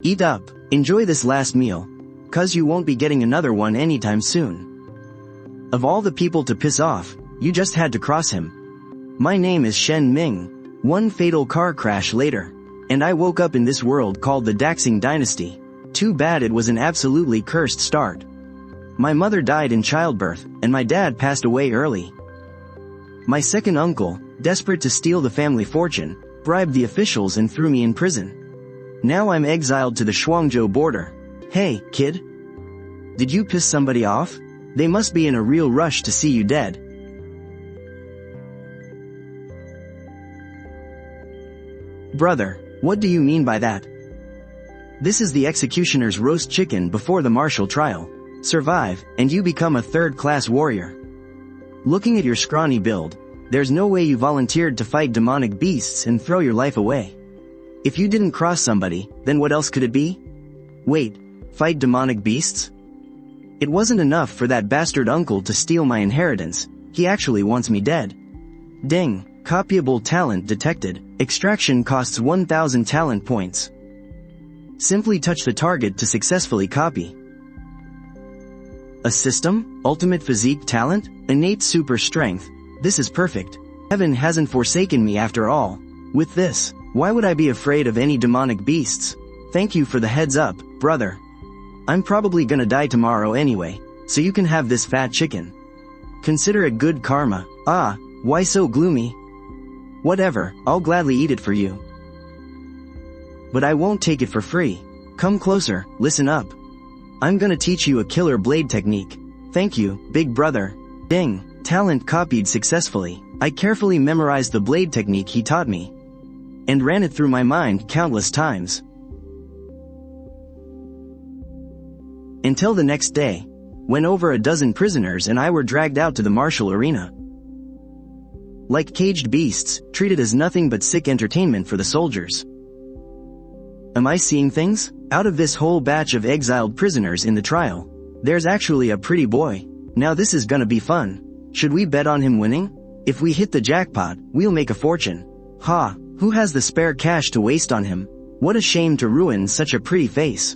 Eat up, enjoy this last meal, 'cause you won't be getting another one anytime soon. Of all the people to piss off, you just had to cross him. My name is Shen Ming. One fatal car crash later, and I woke up in this world called the Daxing Dynasty. Too bad it was an absolutely cursed start. My mother died in childbirth, and my dad passed away early. My second uncle, desperate to steal the family fortune, bribed the officials and threw me in prison. Now I'm exiled to the Shuangzhou border. Hey, kid. Did you piss somebody off? They must be in a real rush to see you dead. Brother, what do you mean by that? This is the executioner's roast chicken before the martial trial. Survive, and you become a third-class warrior. Looking at your scrawny build, there's no way you volunteered to fight demonic beasts and throw your life away. If you didn't cross somebody, then what else could it be? Wait, fight demonic beasts? It wasn't enough for that bastard uncle to steal my inheritance, he actually wants me dead. Ding, copyable talent detected, extraction costs 1000 talent points. Simply touch the target to successfully copy. A system, ultimate physique talent, innate super strength, this is perfect. Heaven hasn't forsaken me after all. With this, why would I be afraid of any demonic beasts? Thank you for the heads up, brother. I'm probably gonna die tomorrow anyway, so you can have this fat chicken. Consider it good karma. Ah, why so gloomy? Whatever, I'll gladly eat it for you. But I won't take it for free. Come closer, listen up. I'm gonna teach you a killer blade technique. Thank you, big brother. Ding, talent copied successfully. I carefully memorized the blade technique he taught me, and ran it through my mind countless times. Until the next day, when over a dozen prisoners and I were dragged out to the martial arena. Like caged beasts, treated as nothing but sick entertainment for the soldiers. Am I seeing things? Out of this whole batch of exiled prisoners in the trial, there's actually a pretty boy. Now this is gonna be fun. Should we bet on him winning? If we hit the jackpot, we'll make a fortune. Ha, who has the spare cash to waste on him? What a shame to ruin such a pretty face.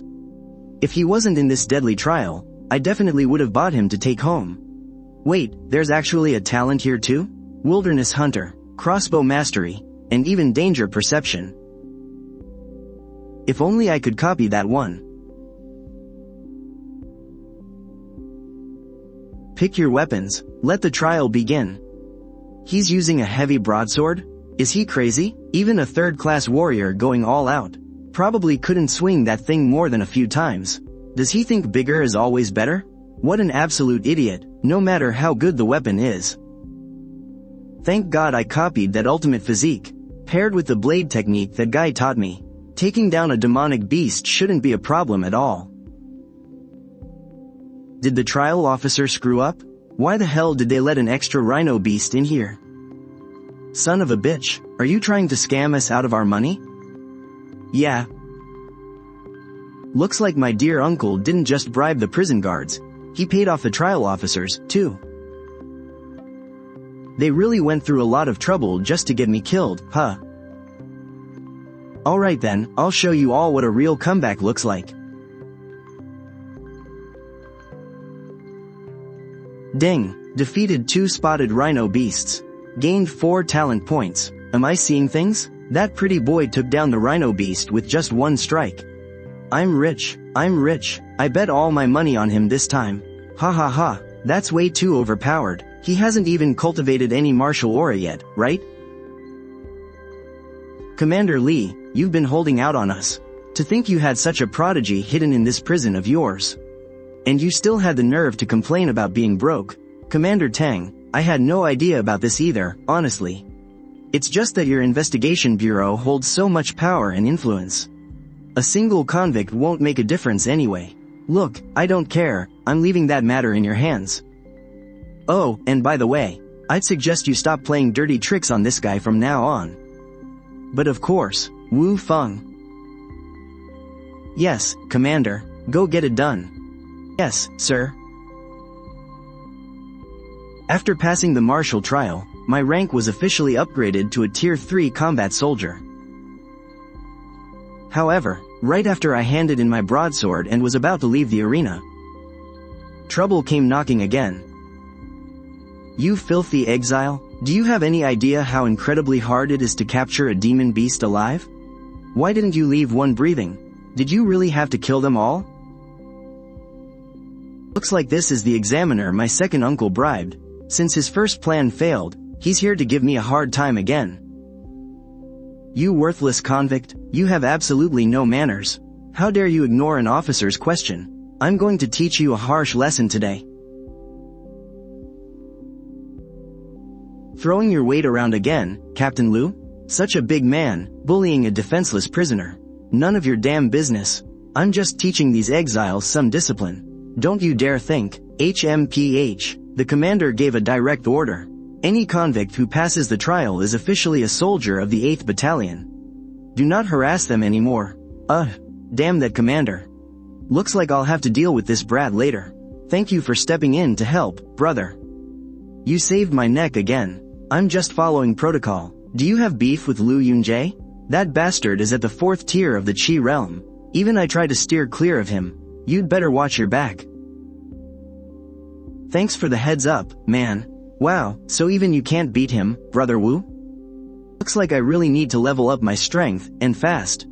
If he wasn't in this deadly trial, I definitely would have bought him to take home. Wait, there's actually a talent here too? Wilderness hunter, crossbow mastery, and even danger perception. If only I could copy that one. Pick your weapons, let the trial begin. He's using a heavy broadsword? Is he crazy? Even a third-class warrior going all out probably couldn't swing that thing more than a few times. Does he think bigger is always better? What an absolute idiot, no matter how good the weapon is. Thank God I copied that ultimate physique, paired with the blade technique that guy taught me. Taking down a demonic beast shouldn't be a problem at all. Did the trial officer screw up? Why the hell did they let an extra rhino beast in here? Son of a bitch, are you trying to scam us out of our money? Yeah. Looks like my dear uncle didn't just bribe the prison guards, he paid off the trial officers, too. They really went through a lot of trouble just to get me killed, huh? Alright then, I'll show you all what a real comeback looks like. Ding, defeated 2 spotted rhino beasts. Gained 4 talent points. Am I seeing things? That pretty boy took down the rhino beast with just 1 strike. I'm rich. I bet all my money on him this time. Ha ha ha, that's way too overpowered. He hasn't even cultivated any martial aura yet, right? Commander Lee, you've been holding out on us. To think you had such a prodigy hidden in this prison of yours. And you still had the nerve to complain about being broke. Commander Tang, I had no idea about this either, honestly. It's just that your investigation bureau holds so much power and influence. A single convict won't make a difference anyway. Look, I don't care, I'm leaving that matter in your hands. Oh, and by the way, I'd suggest you stop playing dirty tricks on this guy from now on. But of course, Wu Feng. Yes, Commander, go get it done. Yes, sir. After passing the martial trial, my rank was officially upgraded to a Tier 3 combat soldier. However, right after I handed in my broadsword and was about to leave the arena. Trouble came knocking again. You filthy exile, do you have any idea how incredibly hard it is to capture a demon beast alive? Why didn't you leave one breathing? Did you really have to kill them all? Looks like this is the examiner my second uncle bribed. Since his first plan failed, he's here to give me a hard time again. You worthless convict, you have absolutely no manners. How dare you ignore an officer's question? I'm going to teach you a harsh lesson today. Throwing your weight around again, Captain Liu? Such a big man, bullying a defenseless prisoner. None of your damn business. I'm just teaching these exiles some discipline. Don't you dare think. HMPH. The commander gave a direct order. Any convict who passes the trial is officially a soldier of the 8th Battalion. Do not harass them anymore. Damn that commander. Looks like I'll have to deal with this brat later. Thank you for stepping in to help, brother. You saved my neck again. I'm just following protocol. Do you have beef with Liu Yunjie? That bastard is at the 4th tier of the Qi realm. Even I try to steer clear of him. You'd better watch your back. Thanks for the heads up, man. Wow, so even you can't beat him, Brother Wu? Looks like I really need to level up my strength, and fast.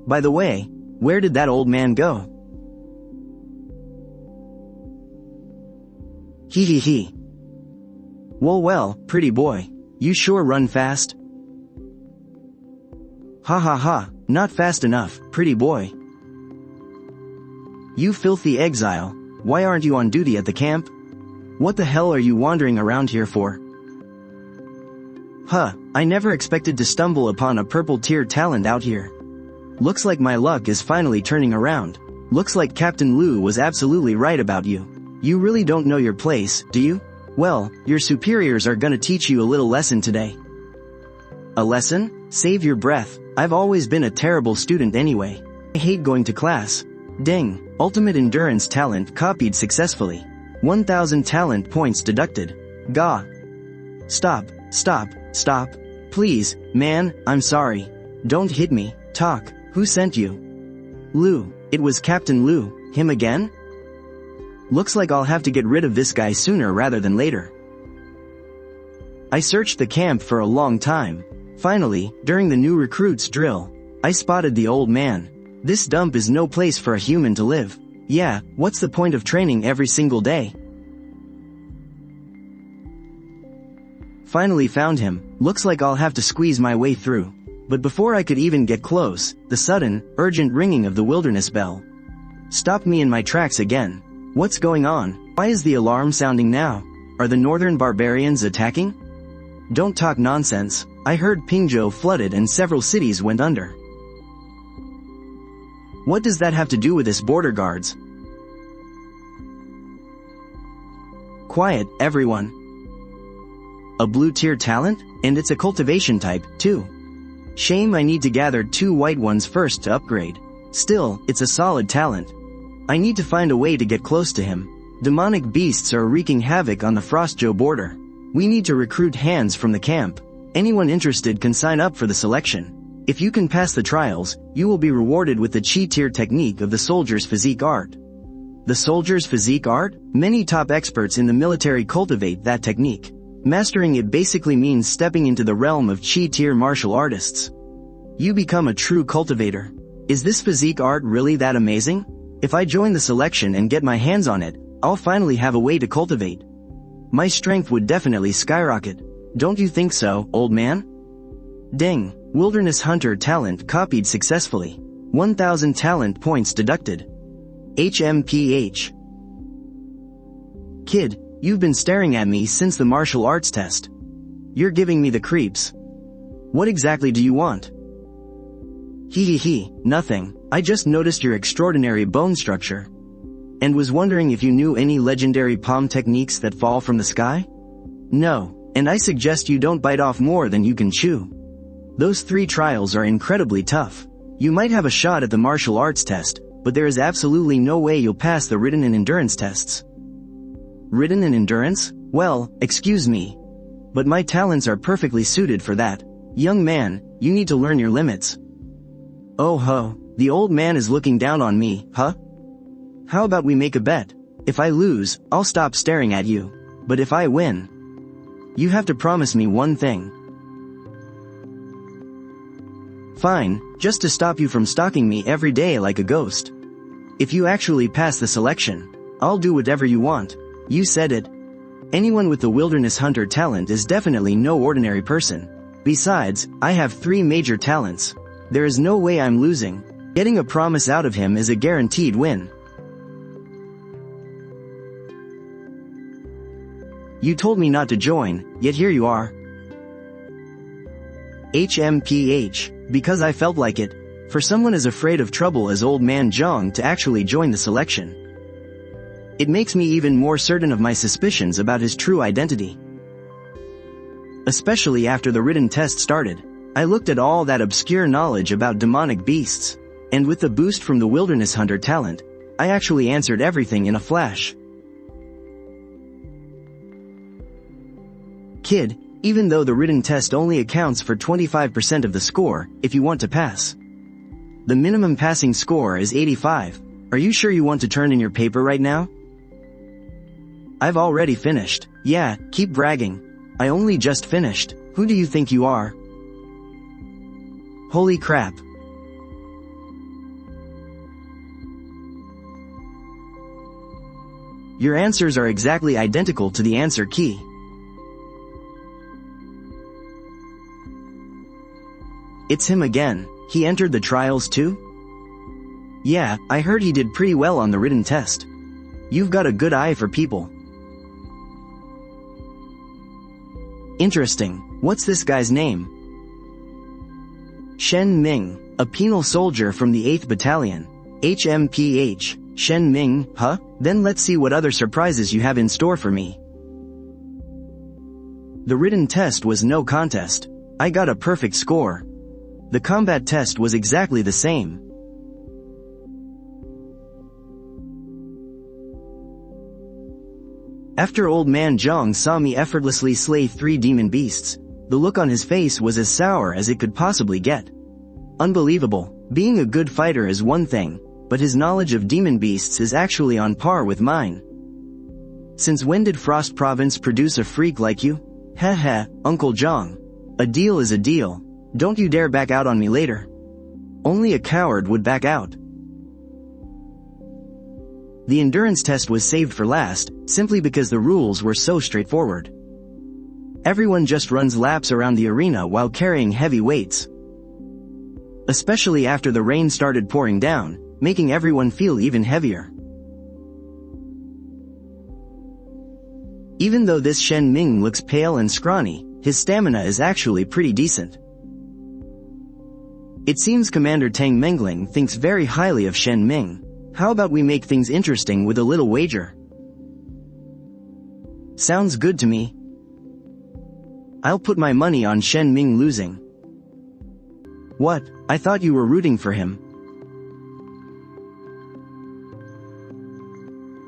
By the way, where did that old man go? Hee. Well, pretty boy. You sure run fast. Ha, not fast enough, pretty boy. You filthy exile, why aren't you on duty at the camp? What the hell are you wandering around here for? I never expected to stumble upon a purple tier talent out here. Looks like my luck is finally turning around. Looks like Captain Liu was absolutely right about you. You really don't know your place, do you? Well, your superiors are gonna teach you a little lesson today. A lesson? Save your breath. I've always been a terrible student anyway. I hate going to class. Ding. Ultimate endurance talent copied successfully. 1000 talent points deducted. Gah. Stop. Please, man, I'm sorry. Don't hit me. Talk. Who sent you? Liu. It was Captain Liu. Him again? Looks like I'll have to get rid of this guy sooner rather than later. I searched the camp for a long time. Finally, during the new recruits drill, I spotted the old man. This dump is no place for a human to live. Yeah, what's the point of training every single day? Finally found him. Looks like I'll have to squeeze my way through. But before I could even get close, the sudden, urgent ringing of the wilderness bell stopped me in my tracks again. What's going on? Why is the alarm sounding now? Are the northern barbarians attacking? Don't talk nonsense. I heard Pingzhou flooded and several cities went under. What does that have to do with this border guards? Quiet, everyone. A blue tier talent? And it's a cultivation type, too. Shame I need to gather 2 white ones first to upgrade. Still, it's a solid talent. I need to find a way to get close to him. Demonic beasts are wreaking havoc on the Frostjo border. We need to recruit hands from the camp. Anyone interested can sign up for the selection. If you can pass the trials, you will be rewarded with the Qi tier technique of the soldier's physique art. The soldier's physique art? Many top experts in the military cultivate that technique. Mastering it basically means stepping into the realm of Qi tier martial artists. You become a true cultivator. Is this physique art really that amazing? If I join the selection and get my hands on it, I'll finally have a way to cultivate. My strength would definitely skyrocket. Don't you think so, old man? Ding. Wilderness Hunter talent copied successfully. 1000 talent points deducted. HMPH. Kid, you've been staring at me since the martial arts test. You're giving me the creeps. What exactly do you want? Nothing. I just noticed your extraordinary bone structure. And was wondering if you knew any legendary palm techniques that fall from the sky? No, and I suggest you don't bite off more than you can chew. Those 3 trials are incredibly tough. You might have a shot at the martial arts test, but there is absolutely no way you'll pass the written and endurance tests. Written and endurance? Well, excuse me. But my talents are perfectly suited for that. Young man, you need to learn your limits. Oh ho, The old man is looking down on me, huh? How about we make a bet? If I lose, I'll stop staring at you. But if I win, you have to promise me one thing. Fine, just to stop you from stalking me every day like a ghost. If you actually pass the selection, I'll do whatever you want. You said it. Anyone with the wilderness hunter talent is definitely no ordinary person. Besides, I have 3 major talents. There is no way I'm losing. Getting a promise out of him is a guaranteed win. You told me not to join, yet here you are. HMPH, because I felt like it, for someone as afraid of trouble as Old Man Zhang to actually join the selection. It makes me even more certain of my suspicions about his true identity. Especially after the written test started, I looked at all that obscure knowledge about demonic beasts, and with the boost from the wilderness hunter talent, I actually answered everything in a flash. Kid, even though the written test only accounts for 25% of the score, if you want to pass. The minimum passing score is 85. Are you sure you want to turn in your paper right now? I've already finished. Yeah, keep bragging. I only just finished. Who do you think you are? Holy crap. Your answers are exactly identical to the answer key. It's him again. He entered the trials too? Yeah, I heard he did pretty well on the written test. You've got a good eye for people. Interesting. What's this guy's name? Shen Ming, a penal soldier from the 8th Battalion. HMPH. Shen Ming, huh? Then let's see what other surprises you have in store for me. The written test was no contest. I got a perfect score. The combat test was exactly the same. After Old Man Zhang saw me effortlessly slay 3 demon beasts, the look on his face was as sour as it could possibly get. Unbelievable. Being a good fighter is one thing, but his knowledge of demon beasts is actually on par with mine. Since when did Frost Province produce a freak like you? Heh heh, Uncle Zhang. A deal is a deal. Don't you dare back out on me later. Only a coward would back out. The endurance test was saved for last, simply because the rules were so straightforward. Everyone just runs laps around the arena while carrying heavy weights. Especially after the rain started pouring down, making everyone feel even heavier. Even though this Shen Ming looks pale and scrawny, his stamina is actually pretty decent. It seems Commander Tang Mengling thinks very highly of Shen Ming. How about we make things interesting with a little wager? Sounds good to me. I'll put my money on Shen Ming losing. What? I thought you were rooting for him.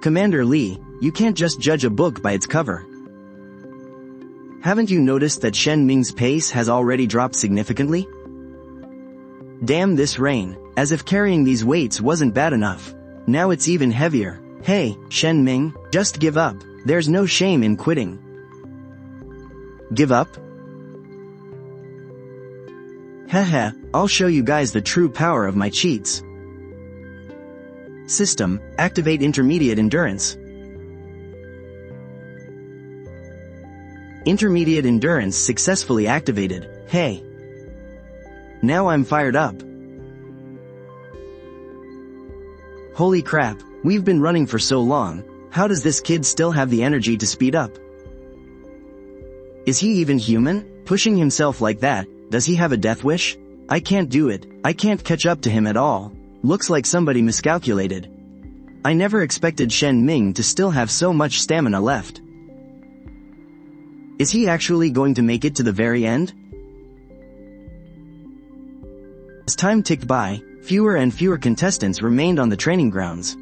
Commander Lee, you can't just judge a book by its cover. Haven't you noticed that Shen Ming's pace has already dropped significantly? Damn this rain, as if carrying these weights wasn't bad enough. Now it's even heavier. Hey, Shen Ming, just give up. There's no shame in quitting. Give up? Haha, I'll show you guys the true power of my cheats. System, activate intermediate endurance. Intermediate endurance successfully activated. Hey. Now I'm fired up. Holy crap, we've been running for so long. How does this kid still have the energy to speed up? Is he even human? Pushing himself like that, does he have a death wish? I can't do it. I can't catch up to him at all. Looks like somebody miscalculated. I never expected Shen Ming to still have so much stamina left. Is he actually going to make it to the very end? As time ticked by, fewer and fewer contestants remained on the training grounds.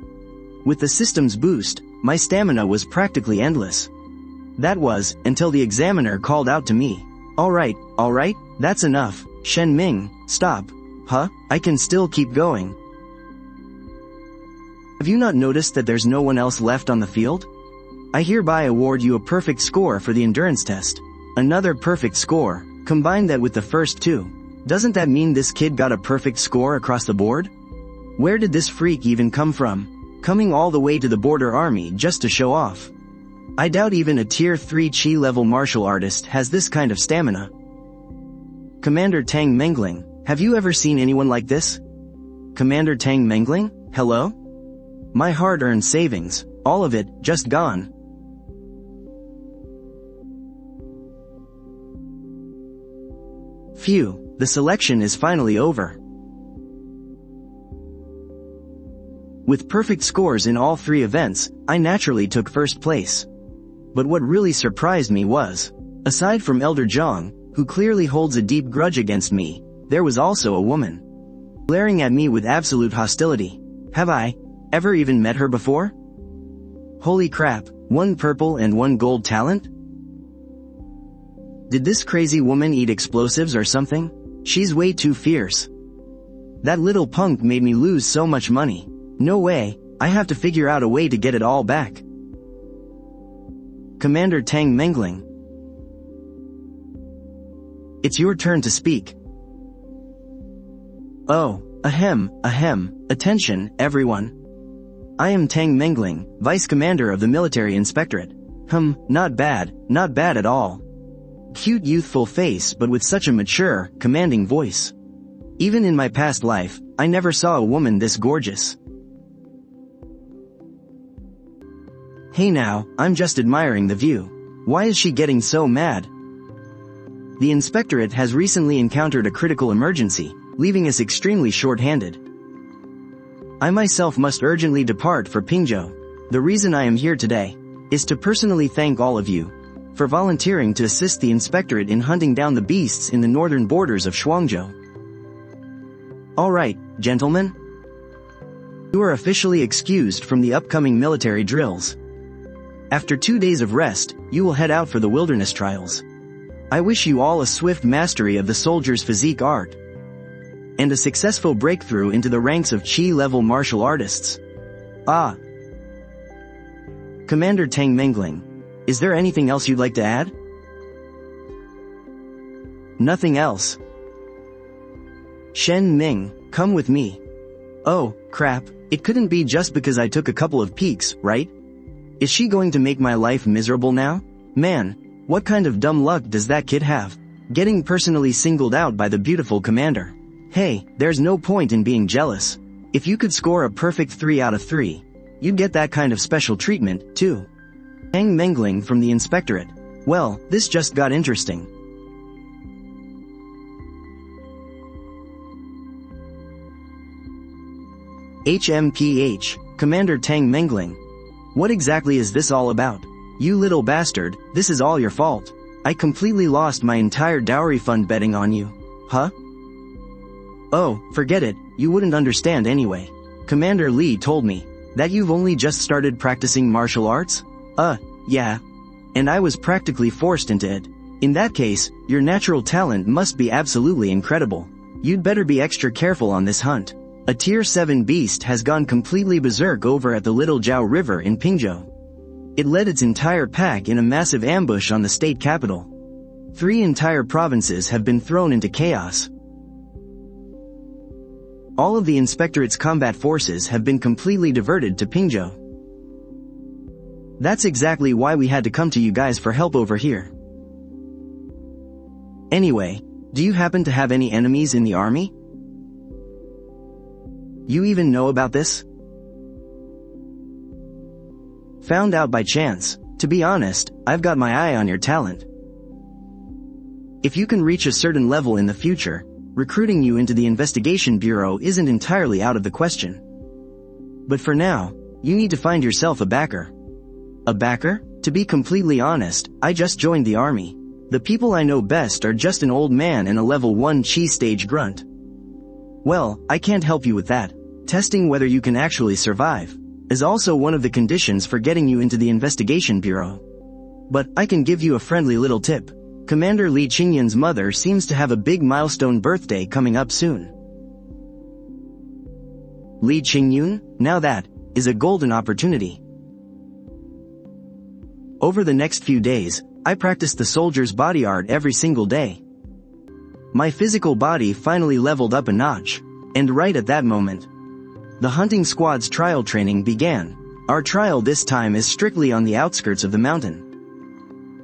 With the system's boost, my stamina was practically endless. That was, until the examiner called out to me. Alright, that's enough. Shen Ming, stop. Huh? I can still keep going. Have you not noticed that there's no one else left on the field? I hereby award you a perfect score for the endurance test. Another perfect score. Combine that with the first two. Doesn't that mean this kid got a perfect score across the board? Where did this freak even come from? Coming all the way to the border army just to show off. I doubt even a tier 3 chi level martial artist has this kind of stamina. Commander Tang Mengling, have you ever seen anyone like this? Commander Tang Mengling, hello? My hard-earned savings, all of it, just gone. Phew, the selection is finally over. With perfect scores in all 3 events, I naturally took first place. But what really surprised me was, aside from Elder Zhang, who clearly holds a deep grudge against me, there was also a woman. Glaring at me with absolute hostility. Have I ever even met her before? Holy crap, 1 purple and 1 gold talent? Did this crazy woman eat explosives or something? She's way too fierce. That little punk made me lose so much money. No way, I have to figure out a way to get it all back. Commander Tang Mengling. It's your turn to speak. Oh, ahem, attention, everyone. I am Tang Mengling, Vice Commander of the Military Inspectorate. Not bad at all. Cute youthful face but with such a mature, commanding voice. Even in my past life, I never saw a woman this gorgeous. Hey now, I'm just admiring the view. Why is she getting so mad? The Inspectorate has recently encountered a critical emergency, leaving us extremely short-handed. I myself must urgently depart for Pingzhou. The reason I am here today is to personally thank all of you for volunteering to assist the Inspectorate in hunting down the beasts in the northern borders of Shuangzhou. Alright, gentlemen. You are officially excused from the upcoming military drills. After 2 days of rest, you will head out for the wilderness trials. I wish you all a swift mastery of the soldier's physique art and a successful breakthrough into the ranks of chi-level martial artists. Commander Tang Mengling, is there anything else you'd like to add? Nothing else. Shen Ming, come with me. Oh, crap, it couldn't be just because I took a couple of peeks, right? Is she going to make my life miserable now? Man, what kind of dumb luck does that kid have? Getting personally singled out by the beautiful commander. Hey, there's no point in being jealous. If you could score a perfect 3 out of 3, you'd get that kind of special treatment, too. Tang Mengling from the Inspectorate. Well, this just got interesting. HMPH, Commander Tang Mengling. What exactly is this all about? You little bastard, this is all your fault. I completely lost my entire dowry fund betting on you. Huh? Oh, forget it, you wouldn't understand anyway. Commander Lee told me that you've only just started practicing martial arts? Yeah. And I was practically forced into it. In that case, your natural talent must be absolutely incredible. You'd better be extra careful on this hunt. A tier 7 beast has gone completely berserk over at the Little Jiao River in Pingzhou. It led its entire pack in a massive ambush on the state capital. 3 entire provinces have been thrown into chaos. All of the Inspectorate's combat forces have been completely diverted to Pingzhou. That's exactly why we had to come to you guys for help over here. Anyway, do you happen to have any enemies in the army? You even know about this? Found out by chance. To be honest, I've got my eye on your talent. If you can reach a certain level in the future, recruiting you into the investigation bureau isn't entirely out of the question. But for now, you need to find yourself a backer. A backer? To be completely honest, I just joined the army. The people I know best are just an old man and a level 1 chi stage grunt. Well, I can't help you with that. Testing whether you can actually survive is also one of the conditions for getting you into the investigation bureau. But I can give you a friendly little tip. Commander Li Qingyan's mother seems to have a big milestone birthday coming up soon. Li Qingyun, now that is a golden opportunity. Over the next few days, I practiced the soldier's body art every single day. My physical body finally leveled up a notch, and right at that moment, the hunting squad's trial training began. Our trial this time is strictly on the outskirts of the mountain.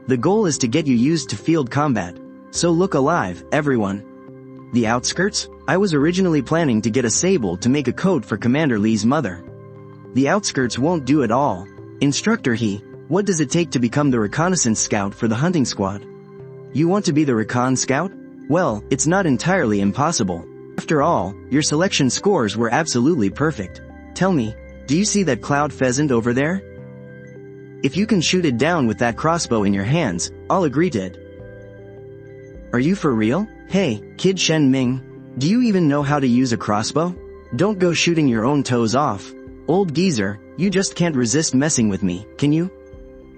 The goal is to get you used to field combat, so look alive, everyone. The outskirts? I was originally planning to get a sable to make a coat for Commander Lee's mother. The outskirts won't do at all. Instructor He, what does it take to become the reconnaissance scout for the hunting squad? You want to be the recon scout? Well, it's not entirely impossible. After all, your selection scores were absolutely perfect. Tell me, do you see that cloud pheasant over there? If you can shoot it down with that crossbow in your hands, I'll agree to it. Are you for real? Hey, kid Shen Ming, do you even know how to use a crossbow? Don't go shooting your own toes off. Old geezer, you just can't resist messing with me, can you?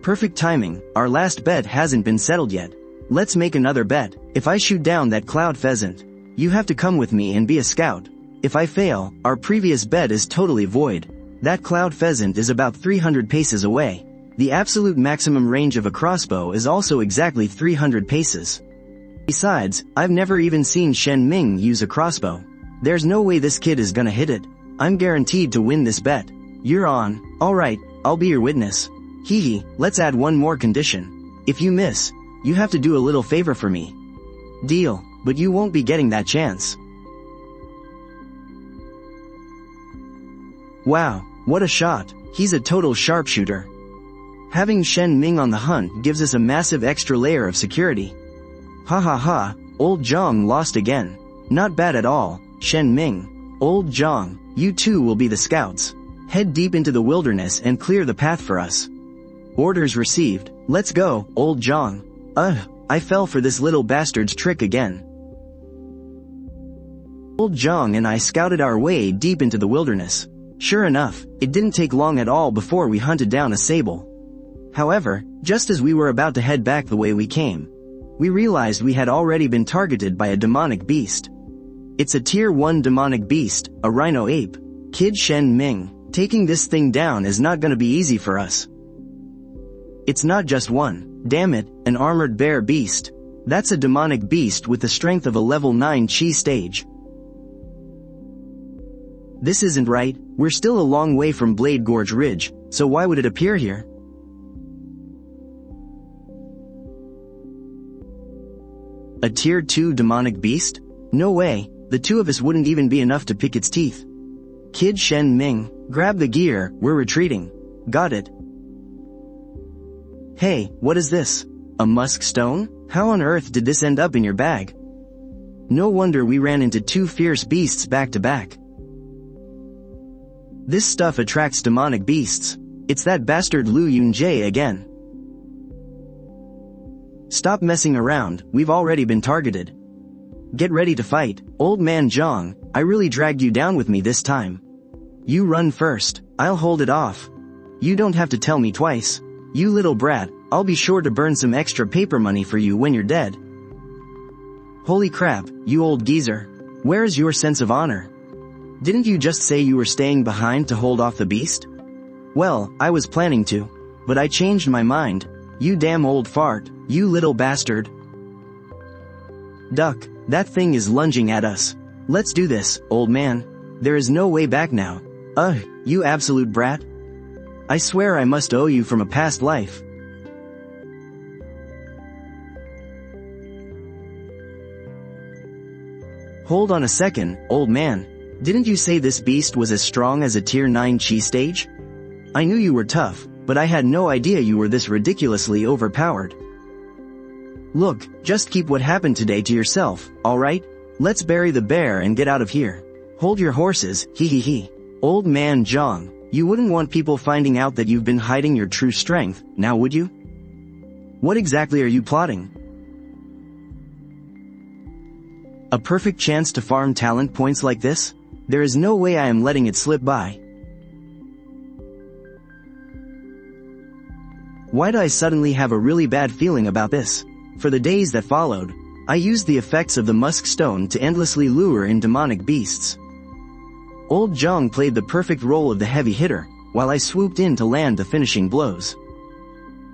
Perfect timing, our last bet hasn't been settled yet. Let's make another bet. If I shoot down that cloud pheasant, you have to come with me and be a scout. If I fail, our previous bet is totally void. That cloud pheasant is about 300 paces away. The absolute maximum range of a crossbow is also exactly 300 paces. Besides, I've never even seen Shen Ming use a crossbow. There's no way this kid is gonna hit it. I'm guaranteed to win this bet. You're on. Alright, I'll be your witness. Hee hee, let's add one more condition. If you miss, you have to do a little favor for me. Deal, but you won't be getting that chance. Wow, what a shot. He's a total sharpshooter. Having Shen Ming on the hunt gives us a massive extra layer of security. Ha ha ha, old Zhang lost again. Not bad at all, Shen Ming. Old Zhang, you too will be the scouts. Head deep into the wilderness and clear the path for us. Orders received. Let's go, old Zhang. I fell for this little bastard's trick again. Old Zhang and I scouted our way deep into the wilderness. Sure enough, it didn't take long at all before we hunted down a sable. However, just as we were about to head back the way we came, we realized we had already been targeted by a demonic beast. It's a tier 1 demonic beast, a rhino ape. Kid Shen Ming, taking this thing down is not gonna be easy for us. It's not just one, damn it, an armored bear beast. That's a demonic beast with the strength of a level 9 chi stage. This isn't right, we're still a long way from Blade Gorge Ridge, so why would it appear here? A tier 2 demonic beast? No way, the two of us wouldn't even be enough to pick its teeth. Kid Shen Ming, grab the gear, we're retreating. Got it. Hey, what is this? A musk stone? How on earth did this end up in your bag? No wonder we ran into two fierce beasts back to back. This stuff attracts demonic beasts. It's that bastard Lu Yunjie again. Stop messing around, we've already been targeted. Get ready to fight, old man Zhang, I really dragged you down with me this time. You run first, I'll hold it off. You don't have to tell me twice. You little brat, I'll be sure to burn some extra paper money for you when you're dead. Holy crap, you old geezer. Where's your sense of honor? Didn't you just say you were staying behind to hold off the beast? Well, I was planning to, but I changed my mind. You damn old fart, you little bastard. Duck, that thing is lunging at us. Let's do this, old man. There is no way back now. You absolute brat. I swear I must owe you from a past life. Hold on a second, old man. Didn't you say this beast was as strong as a tier 9 chi stage? I knew you were tough, but I had no idea you were this ridiculously overpowered. Look, just keep what happened today to yourself, alright? Let's bury the bear and get out of here. Hold your horses, hee hee hee. Old man Zhang, you wouldn't want people finding out that you've been hiding your true strength, now would you? What exactly are you plotting? A perfect chance to farm talent points like this? There is no way I am letting it slip by. Why do I suddenly have a really bad feeling about this? For the days that followed, I used the effects of the musk stone to endlessly lure in demonic beasts. Old Zhang played the perfect role of the heavy hitter, while I swooped in to land the finishing blows.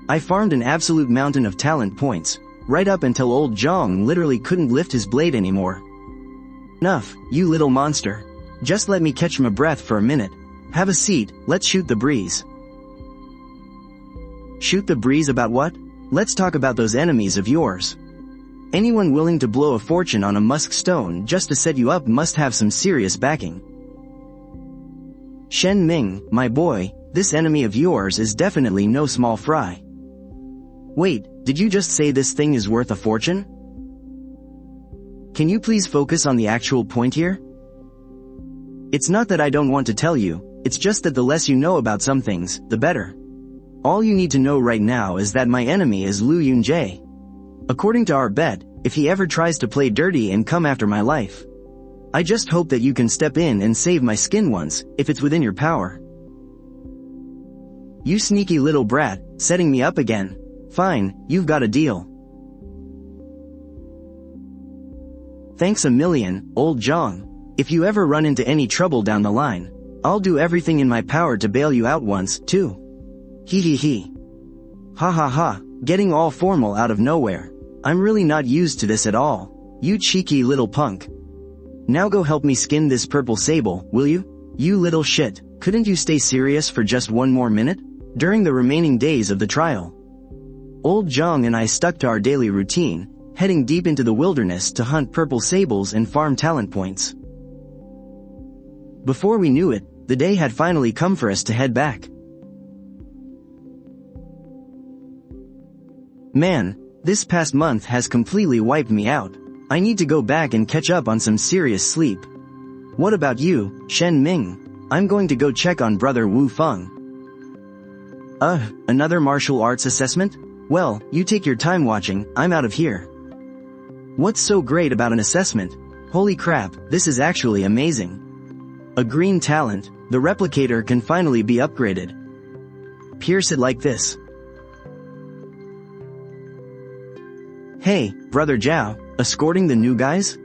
I farmed an absolute mountain of talent points, right up until old Zhang literally couldn't lift his blade anymore. Enough, you little monster. Just let me catch my breath for a minute. Have a seat, let's shoot the breeze. Shoot the breeze about what? Let's talk about those enemies of yours. Anyone willing to blow a fortune on a musk stone just to set you up must have some serious backing. Shen Ming, my boy, this enemy of yours is definitely no small fry. Wait, did you just say this thing is worth a fortune? Can you please focus on the actual point here? It's not that I don't want to tell you, it's just that the less you know about some things, the better. All you need to know right now is that my enemy is Lu Yunjie. According to our bet, if he ever tries to play dirty and come after my life, I just hope that you can step in and save my skin once, if it's within your power. You sneaky little brat, setting me up again. Fine, you've got a deal. Thanks a million, old Zhang. If you ever run into any trouble down the line, I'll do everything in my power to bail you out once, too. Hee hee hee. Ha ha ha, getting all formal out of nowhere. I'm really not used to this at all. You cheeky little punk. Now go help me skin this purple sable, will you? You little shit, couldn't you stay serious for just one more minute? During the remaining days of the trial, old Zhang and I stuck to our daily routine, heading deep into the wilderness to hunt purple sables and farm talent points. Before we knew it, the day had finally come for us to head back. Man, this past month has completely wiped me out. I need to go back and catch up on some serious sleep. What about you, Shen Ming? I'm going to go check on brother Wu Feng. Another martial arts assessment? Well, you take your time watching, I'm out of here. What's so great about an assessment? Holy crap, this is actually amazing. A green talent, the replicator can finally be upgraded. Pierce it like this. Hey, brother Zhao, escorting the new guys?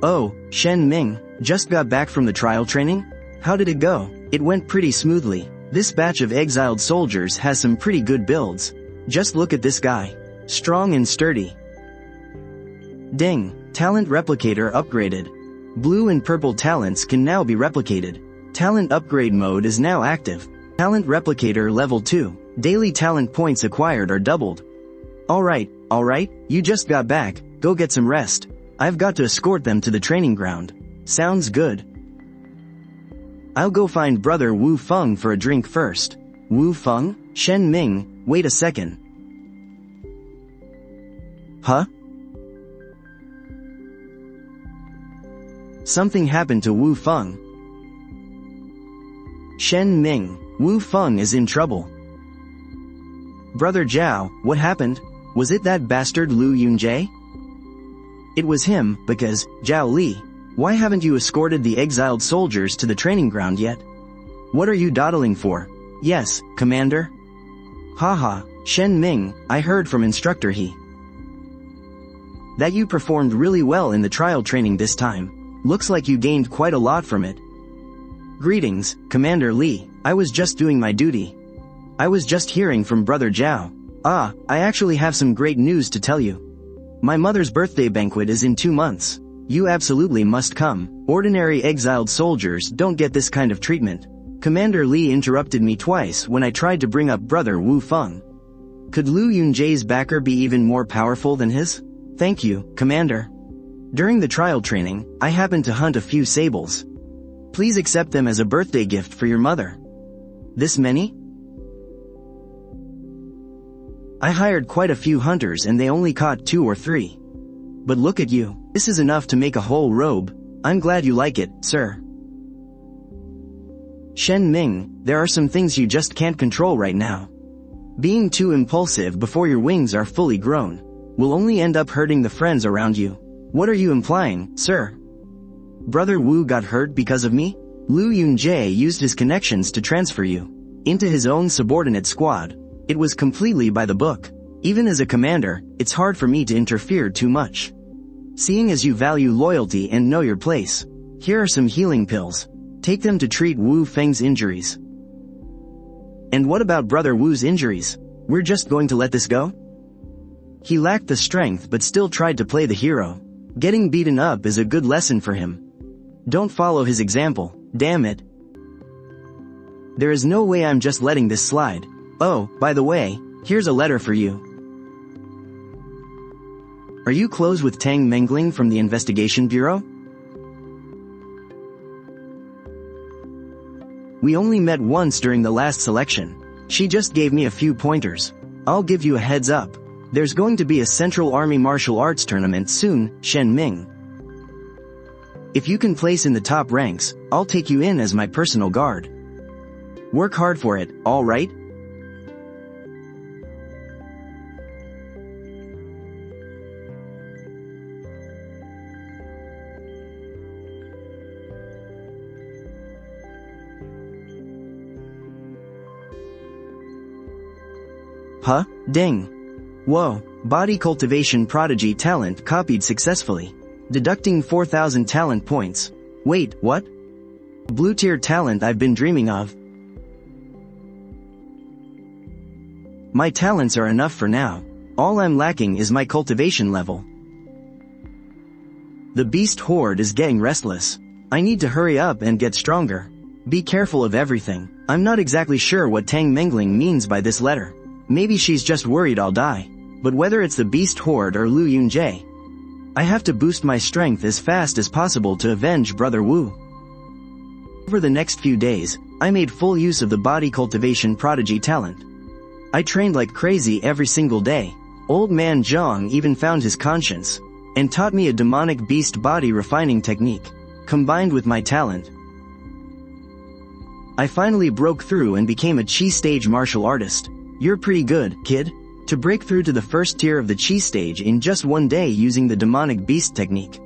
Oh, Shen Ming, just got back from the trial training? How did it go? It went pretty smoothly. This batch of exiled soldiers has some pretty good builds. Just look at this guy. Strong and sturdy. Ding, talent replicator upgraded. Blue and purple talents can now be replicated. Talent upgrade mode is now active. Talent replicator level 2. Daily talent points acquired are doubled. Alright, you just got back, go get some rest. I've got to escort them to the training ground. Sounds good. I'll go find brother Wu Feng for a drink first. Wu Feng? Shen Ming, wait a second. Huh? Something happened to Wu Feng. Shen Ming, Wu Feng is in trouble. Brother Zhao, what happened? Was it that bastard Lu Yunjie? It was him, because, Zhao Li, why haven't you escorted the exiled soldiers to the training ground yet? What are you dawdling for? Yes, Commander. Haha, Shen Ming, I heard from Instructor He that you performed really well in the trial training this time. Looks like you gained quite a lot from it. Greetings, Commander Li, I was just doing my duty. I was just hearing from Brother Zhao. I actually have some great news to tell you. My mother's birthday banquet is in 2 months. You absolutely must come. Ordinary exiled soldiers don't get this kind of treatment. Commander Li interrupted me twice when I tried to bring up brother Wu Feng. Could Lu Yunjie's backer be even more powerful than his? Thank you, Commander. During the trial training, I happened to hunt a few sables. Please accept them as a birthday gift for your mother. This many? I hired quite a few hunters and they only caught 2 or 3. But look at you, this is enough to make a whole robe. I'm glad you like it, sir. Shen Ming, there are some things you just can't control right now. Being too impulsive before your wings are fully grown will only end up hurting the friends around you. What are you implying, sir? Brother Wu got hurt because of me? Lu Yunjie used his connections to transfer you into his own subordinate squad. It was completely by the book. Even as a commander, it's hard for me to interfere too much. Seeing as you value loyalty and know your place, here are some healing pills. Take them to treat Wu Feng's injuries. And what about Brother Wu's injuries? We're just going to let this go? He lacked the strength but still tried to play the hero. Getting beaten up is a good lesson for him. Don't follow his example, damn it. There is no way I'm just letting this slide. Oh, by the way, here's a letter for you. Are you close with Tang Mengling from the Investigation Bureau? We only met once during the last selection. She just gave me a few pointers. I'll give you a heads up. There's going to be a Central Army Martial Arts tournament soon, Shen Ming. If you can place in the top ranks, I'll take you in as my personal guard. Work hard for it, alright? Huh? Ding. Whoa, body cultivation prodigy talent copied successfully. Deducting 4,000 talent points. Wait, what? Blue tier talent I've been dreaming of. My talents are enough for now. All I'm lacking is my cultivation level. The beast horde is getting restless. I need to hurry up and get stronger. Be careful of everything. I'm not exactly sure what Tang Mengling means by this letter. Maybe she's just worried I'll die. But whether it's the beast horde or Lu Yunjie, I have to boost my strength as fast as possible to avenge Brother Wu. Over the next few days, I made full use of the body cultivation prodigy talent. I trained like crazy every single day. Old man Zhang even found his conscience, and taught me a demonic beast body refining technique, combined with my talent. I finally broke through and became a Qi stage martial artist. You're pretty good, kid. To break through to the first tier of the Qi stage in just one day using the demonic beast technique.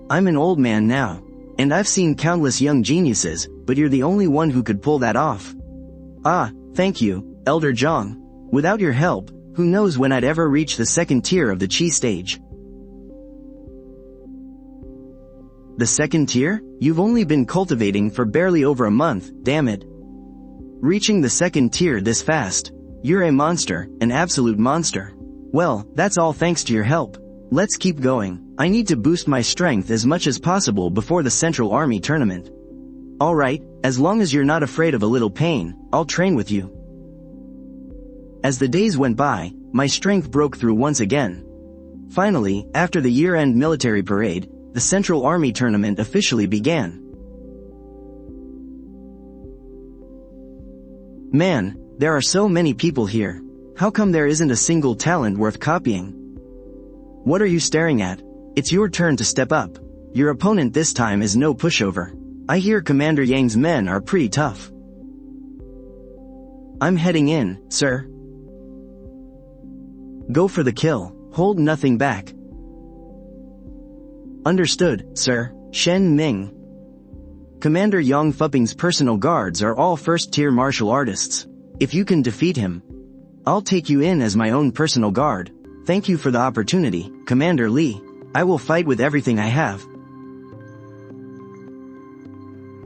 I'm an old man now, and I've seen countless young geniuses, but you're the only one who could pull that off. Ah, thank you, Elder Zhang. Without your help, who knows when I'd ever reach the second tier of the Qi stage. The second tier? You've only been cultivating for barely over a month, damn it. Reaching the second tier this fast. You're a monster, an absolute monster. Well, that's all thanks to your help. Let's keep going. I need to boost my strength as much as possible before the Central Army tournament. Alright, as long as you're not afraid of a little pain, I'll train with you. As the days went by, my strength broke through once again. Finally, after the year-end military parade, the Central Army tournament officially began. Man, there are so many people here. How come there isn't a single talent worth copying? What are you staring at? It's your turn to step up. Your opponent this time is no pushover. I hear Commander Yang's men are pretty tough. I'm heading in, sir. Go for the kill, hold nothing back. Understood, sir. Shen Ming. Commander Yang Fuping's personal guards are all first-tier martial artists. If you can defeat him, I'll take you in as my own personal guard. Thank you for the opportunity, Commander Li. I will fight with everything I have.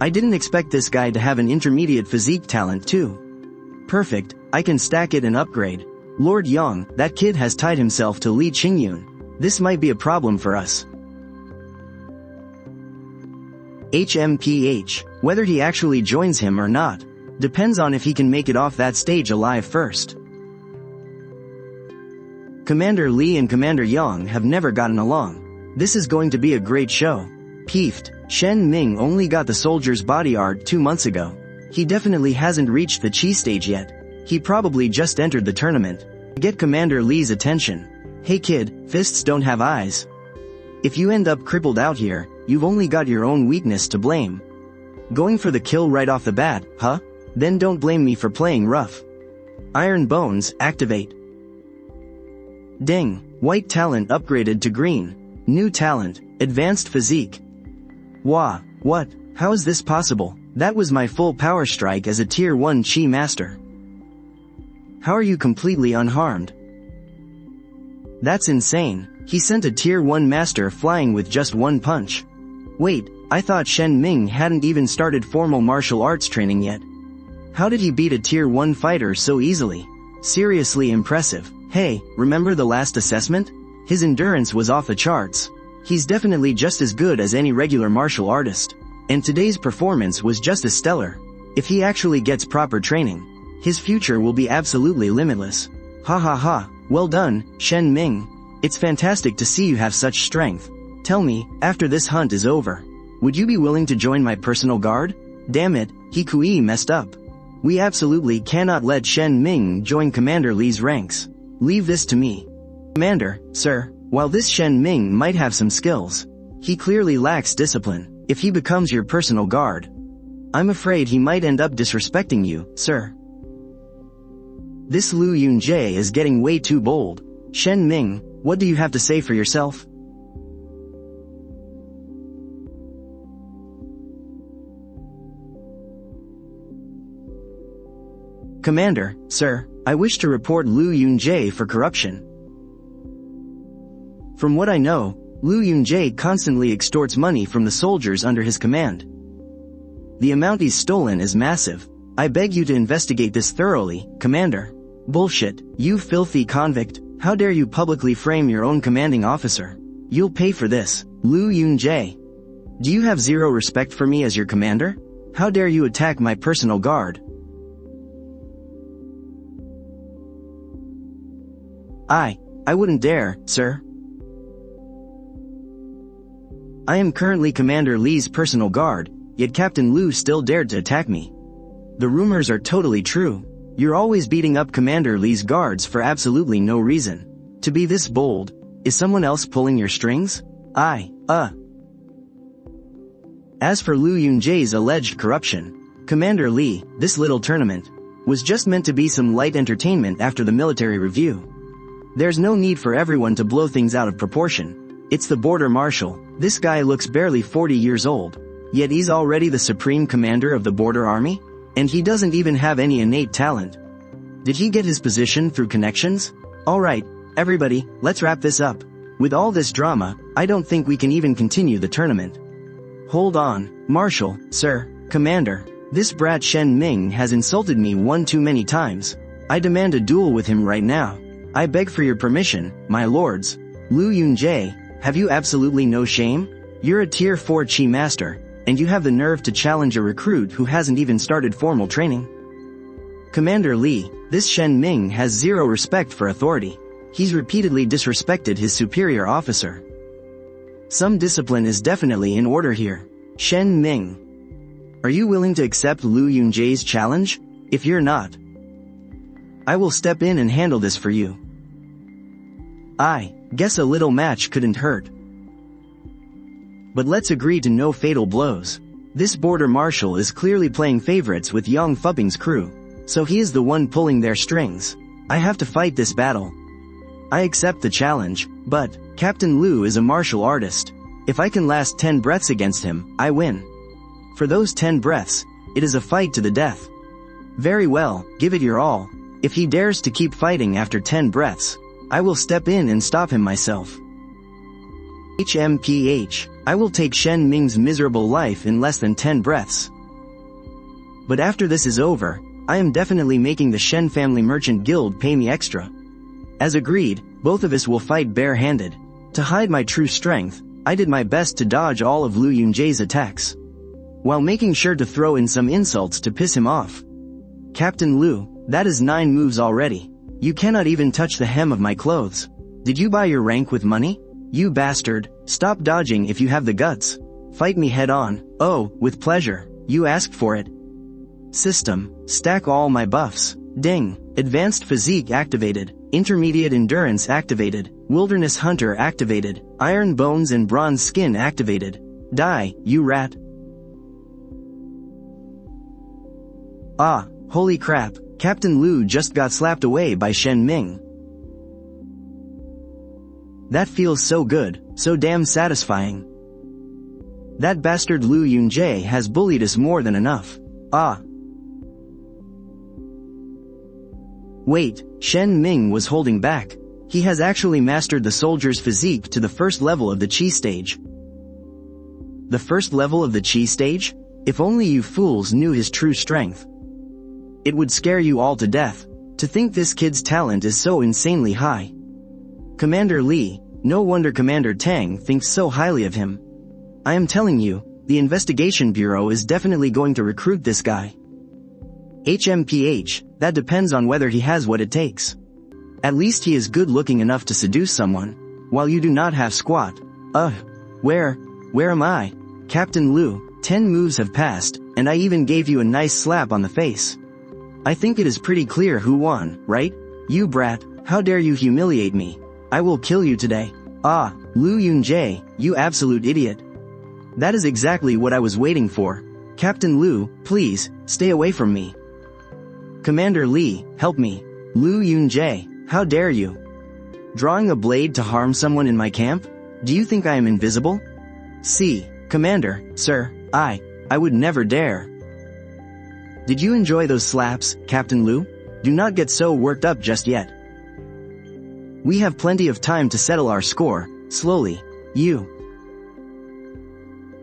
I didn't expect this guy to have an intermediate physique talent too. Perfect, I can stack it and upgrade. Lord Yang, that kid has tied himself to Li Qingyun. This might be a problem for us. HMPH, whether he actually joins him or not, depends on if he can make it off that stage alive first. Commander Li and Commander Yang have never gotten along. This is going to be a great show. Peeved, Shen Ming only got the soldier's body art 2 months ago. He definitely hasn't reached the Qi stage yet. He probably just entered the tournament. Get Commander Li's attention. Hey kid, fists don't have eyes. If you end up crippled out here, you've only got your own weakness to blame. Going for the kill right off the bat, huh? Then don't blame me for playing rough. Iron Bones, activate. Ding, white talent upgraded to green. New talent, advanced physique. Wah, what? How is this possible? That was my full power strike as a tier 1 Qi master. How are you completely unharmed? That's insane. He sent a tier 1 master flying with just one punch. Wait, I thought Shen Ming hadn't even started formal martial arts training yet. How did he beat a tier 1 fighter so easily? Seriously impressive. Hey, remember the last assessment? His endurance was off the charts. He's definitely just as good as any regular martial artist. And today's performance was just as stellar. If he actually gets proper training, his future will be absolutely limitless. Ha ha ha, well done, Shen Ming. It's fantastic to see you have such strength. Tell me, after this hunt is over, would you be willing to join my personal guard? Damn it, He Kui messed up. We absolutely cannot let Shen Ming join Commander Li's ranks. Leave this to me. Commander, sir, while this Shen Ming might have some skills, he clearly lacks discipline. If he becomes your personal guard, I'm afraid he might end up disrespecting you, sir. This Lu Yunjie is getting way too bold. Shen Ming, what do you have to say for yourself? Commander, sir, I wish to report Lu Yunjie for corruption. From what I know, Lu Yunjie constantly extorts money from the soldiers under his command. The amount he's stolen is massive. I beg you to investigate this thoroughly, Commander. Bullshit, you filthy convict, how dare you publicly frame your own commanding officer? You'll pay for this, Lu Yunjie. Do you have zero respect for me as your commander? How dare you attack my personal guard? I wouldn't dare, sir. I am currently Commander Li's personal guard, yet Captain Lu still dared to attack me. The rumors are totally true. You're always beating up Commander Li's guards for absolutely no reason. To be this bold, is someone else pulling your strings? As for Lu Yunjie's alleged corruption, Commander Li, this little tournament was just meant to be some light entertainment after the military review. There's no need for everyone to blow things out of proportion. It's the border marshal. This guy looks barely 40 years old, yet he's already the supreme commander of the border army? And he doesn't even have any innate talent. Did he get his position through connections? Alright, everybody, let's wrap this up. With all this drama, I don't think we can even continue the tournament. Hold on, Marshal, sir, Commander. This brat Shen Ming has insulted me one too many times. I demand a duel with him right now. I beg for your permission, my lords. Lu Yunjie, have you absolutely no shame? You're a tier 4 chi master, and you have the nerve to challenge a recruit who hasn't even started formal training? Commander Li, this Shen Ming has zero respect for authority. He's repeatedly disrespected his superior officer. Some discipline is definitely in order here. Shen Ming, are you willing to accept Lu Yunjie's challenge? If you're not, I will step in and handle this for you. I guess a little match couldn't hurt. But let's agree to no fatal blows. This border marshal is clearly playing favorites with Yang Fubing's crew, so he is the one pulling their strings. I have to fight this battle. I accept the challenge, but Captain Lu is a martial artist. If I can last 10 breaths against him, I win. For those 10 breaths, it is a fight to the death. Very well, give it your all. If he dares to keep fighting after 10 breaths, I will step in and stop him myself. HMPH, I will take Shen Ming's miserable life in less than 10 breaths. But after this is over, I am definitely making the Shen Family Merchant Guild pay me extra. As agreed, both of us will fight bare-handed. To hide my true strength, I did my best to dodge all of Lu Yunjie's attacks, while making sure to throw in some insults to piss him off. Captain Lu, that is 9 moves already. You cannot even touch the hem of my clothes. Did you buy your rank with money? You bastard, stop dodging if you have the guts. Fight me head on. Oh, with pleasure. You asked for it. System, stack all my buffs. Ding. Advanced Physique activated. Intermediate Endurance activated. Wilderness Hunter activated. Iron Bones and Bronze Skin activated. Die, you rat. Ah, holy crap, Captain Lu just got slapped away by Shen Ming. That feels so good, so damn satisfying. That bastard Lu Yunjie has bullied us more than enough. Ah. Wait, Shen Ming was holding back. He has actually mastered the soldier's physique to the first level of the Qi stage. The first level of the Chi stage? If only you fools knew his true strength. It would scare you all to death, to think this kid's talent is so insanely high. Commander Lee, no wonder Commander Tang thinks so highly of him. I am telling you, the Investigation Bureau is definitely going to recruit this guy. HMPH, that depends on whether he has what it takes. At least he is good looking enough to seduce someone, while you do not have squat. Where am I? Captain Liu, 10 moves have passed, and I even gave you a nice slap on the face. I think it is pretty clear who won, right? You brat, how dare you humiliate me? I will kill you today. Liu Yunjae, you absolute idiot. That is exactly what I was waiting for. Captain Liu, please, stay away from me. Commander Lee, help me. Liu Yunjae, how dare you? Drawing a blade to harm someone in my camp? Do you think I am invisible? See, Commander, sir, I would never dare. Did you enjoy those slaps, Captain Liu? Do not get so worked up just yet. We have plenty of time to settle our score, slowly, you.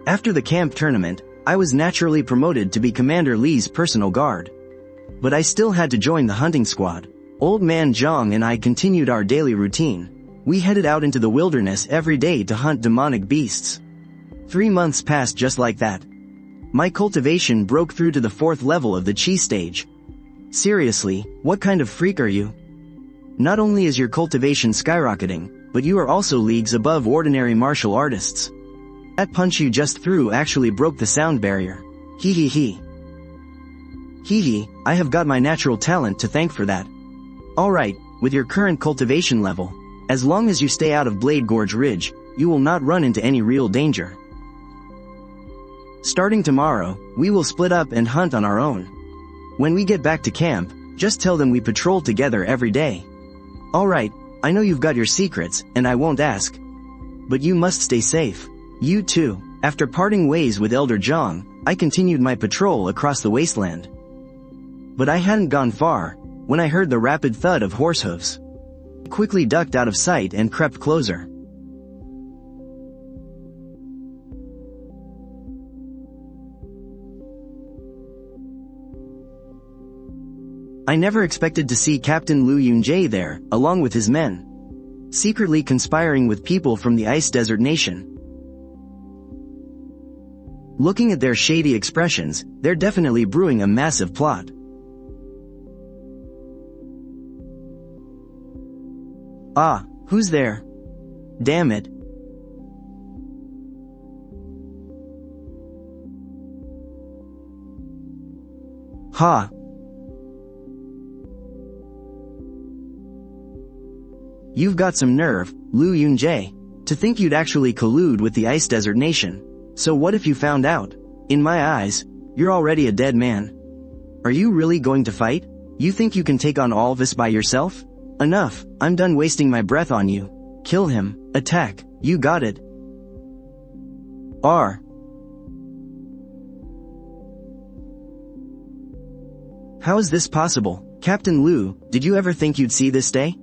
After the camp tournament, I was naturally promoted to be Commander Lee's personal guard. But I still had to join the hunting squad. Old Man Zhang and I continued our daily routine. We headed out into the wilderness every day to hunt demonic beasts. 3 months passed just like that. My cultivation broke through to the 4th level of the Chi stage. Seriously, what kind of freak are you? Not only is your cultivation skyrocketing, but you are also leagues above ordinary martial artists. That punch you just threw actually broke the sound barrier. Hee hee hee. Hee hee, I have got my natural talent to thank for that. Alright, with your current cultivation level, as long as you stay out of Blade Gorge Ridge, you will not run into any real danger. Starting tomorrow, we will split up and hunt on our own. When we get back to camp, just tell them we patrol together every day. Alright, I know you've got your secrets, and I won't ask. But you must stay safe. You too. After parting ways with Elder Zhang, I continued my patrol across the wasteland. But I hadn't gone far, when I heard the rapid thud of horse hooves. I quickly ducked out of sight and crept closer. I never expected to see Captain Liu Yunjae there, along with his men, secretly conspiring with people from the Ice Desert Nation. Looking at their shady expressions, they're definitely brewing a massive plot. Who's there? Damn it. Ha! You've got some nerve, Liu Yunjae, to think you'd actually collude with the Ice Desert Nation. So what if you found out? In my eyes, you're already a dead man. Are you really going to fight? You think you can take on all this by yourself? Enough, I'm done wasting my breath on you. Kill him, attack, you got it. How is this possible? Captain Liu, did you ever think you'd see this day?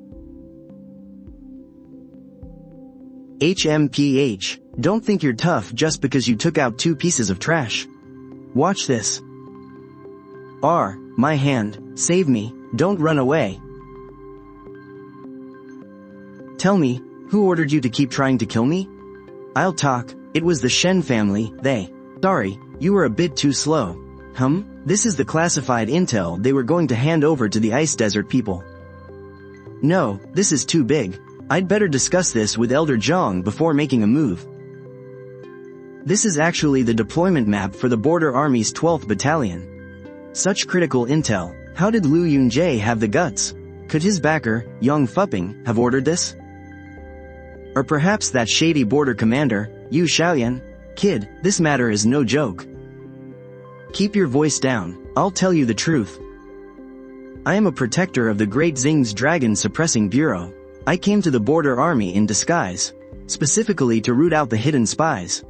HMPH, don't think you're tough just because you took out 2 pieces of trash. Watch this. My hand, save me, don't run away. Tell me, who ordered you to keep trying to kill me? I'll talk, it was the Shen family, Sorry, you were a bit too slow. This is the classified intel they were going to hand over to the Ice Desert people. No, this is too big. I'd better discuss this with Elder Zhang before making a move. This is actually the deployment map for the Border Army's 12th Battalion. Such critical intel, how did Liu Yunjae have the guts? Could his backer, Yang Fuping, have ordered this? Or perhaps that shady border commander, Yu Xiaoyan? Kid, this matter is no joke. Keep your voice down, I'll tell you the truth. I am a protector of the Great Xing's Dragon Suppressing Bureau. I came to the Border Army in disguise, specifically to root out the hidden spies.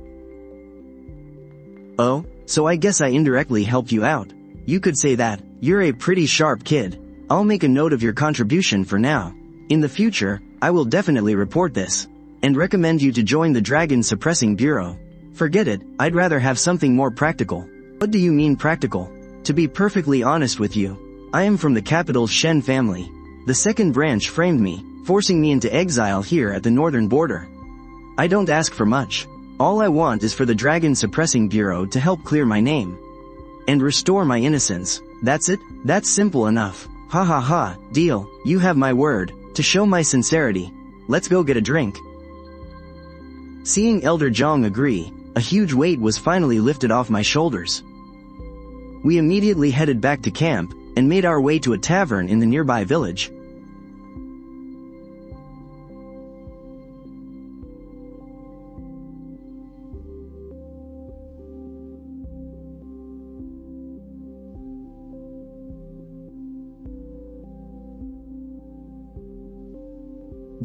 Oh, so I guess I indirectly helped you out. You could say that. You're a pretty sharp kid. I'll make a note of your contribution for now. In the future, I will definitely report this, and recommend you to join the Dragon Suppressing Bureau. Forget it, I'd rather have something more practical. What do you mean practical? To be perfectly honest with you, I am from the capital's Shen family. The second branch framed me, forcing me into exile here at the northern border. I don't ask for much. All I want is for the Dragon Suppressing Bureau to help clear my name and restore my innocence. That's it? That's simple enough. Ha ha ha, deal, you have my word. To show my sincerity, let's go get a drink. Seeing Elder Zhang agree, a huge weight was finally lifted off my shoulders. We immediately headed back to camp and made our way to a tavern in the nearby village.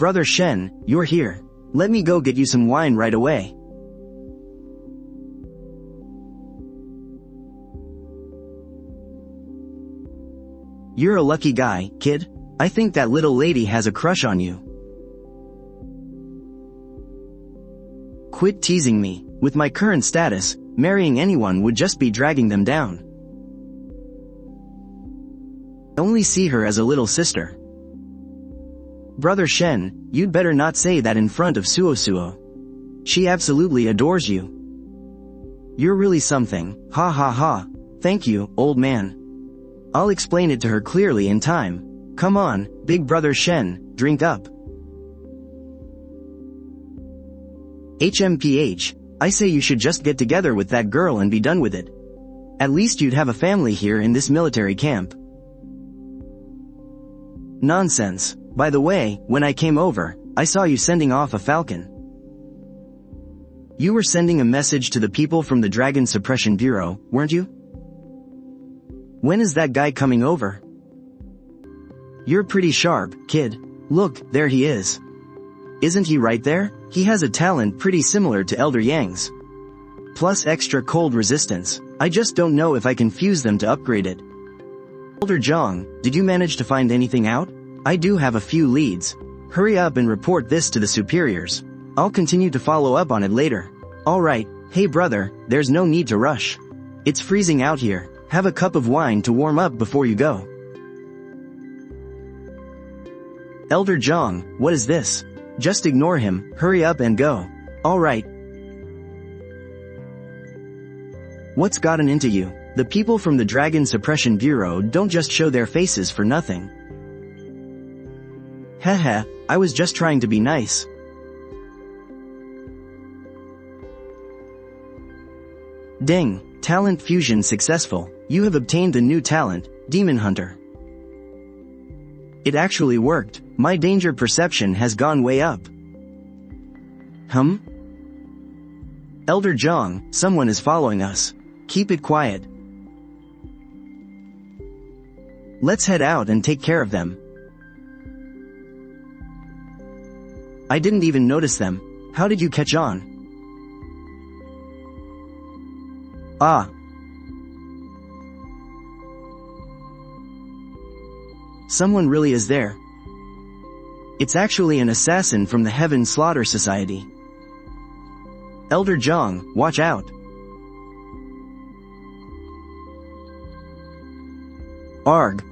Brother Shen, you're here. Let me go get you some wine right away. You're a lucky guy, kid. I think that little lady has a crush on you. Quit teasing me. With my current status, marrying anyone would just be dragging them down. I only see her as a little sister. Brother Shen, you'd better not say that in front of Suo. She absolutely adores you. You're really something, ha ha ha. Thank you, old man. I'll explain it to her clearly in time. Come on, big brother Shen, drink up. HMPH, I say you should just get together with that girl and be done with it. At least you'd have a family here in this military camp. Nonsense. By the way, when I came over, I saw you sending off a falcon. You were sending a message to the people from the Dragon Suppression Bureau, weren't you? When is that guy coming over? You're pretty sharp, kid. Look, there he is. Isn't he right there? He has a talent pretty similar to Elder Yang's. Plus extra cold resistance. I just don't know if I can fuse them to upgrade it. Elder Zhang, did you manage to find anything out? I do have a few leads. Hurry up and report this to the superiors. I'll continue to follow up on it later. Alright, hey brother, there's no need to rush. It's freezing out here. Have a cup of wine to warm up before you go. Elder Zhang, what is this? Just ignore him, hurry up and go. Alright. What's gotten into you? The people from the Dragon Suppression Bureau don't just show their faces for nothing. Heh, I was just trying to be nice. Ding, talent fusion successful. You have obtained a new talent, Demon Hunter. It actually worked. My danger perception has gone way up. Elder Zhang, someone is following us. Keep it quiet. Let's head out and take care of them. I didn't even notice them. How did you catch on? Ah. Someone really is there. It's actually an assassin from the Heaven Slaughter Society. Elder Zhang, watch out. Arg.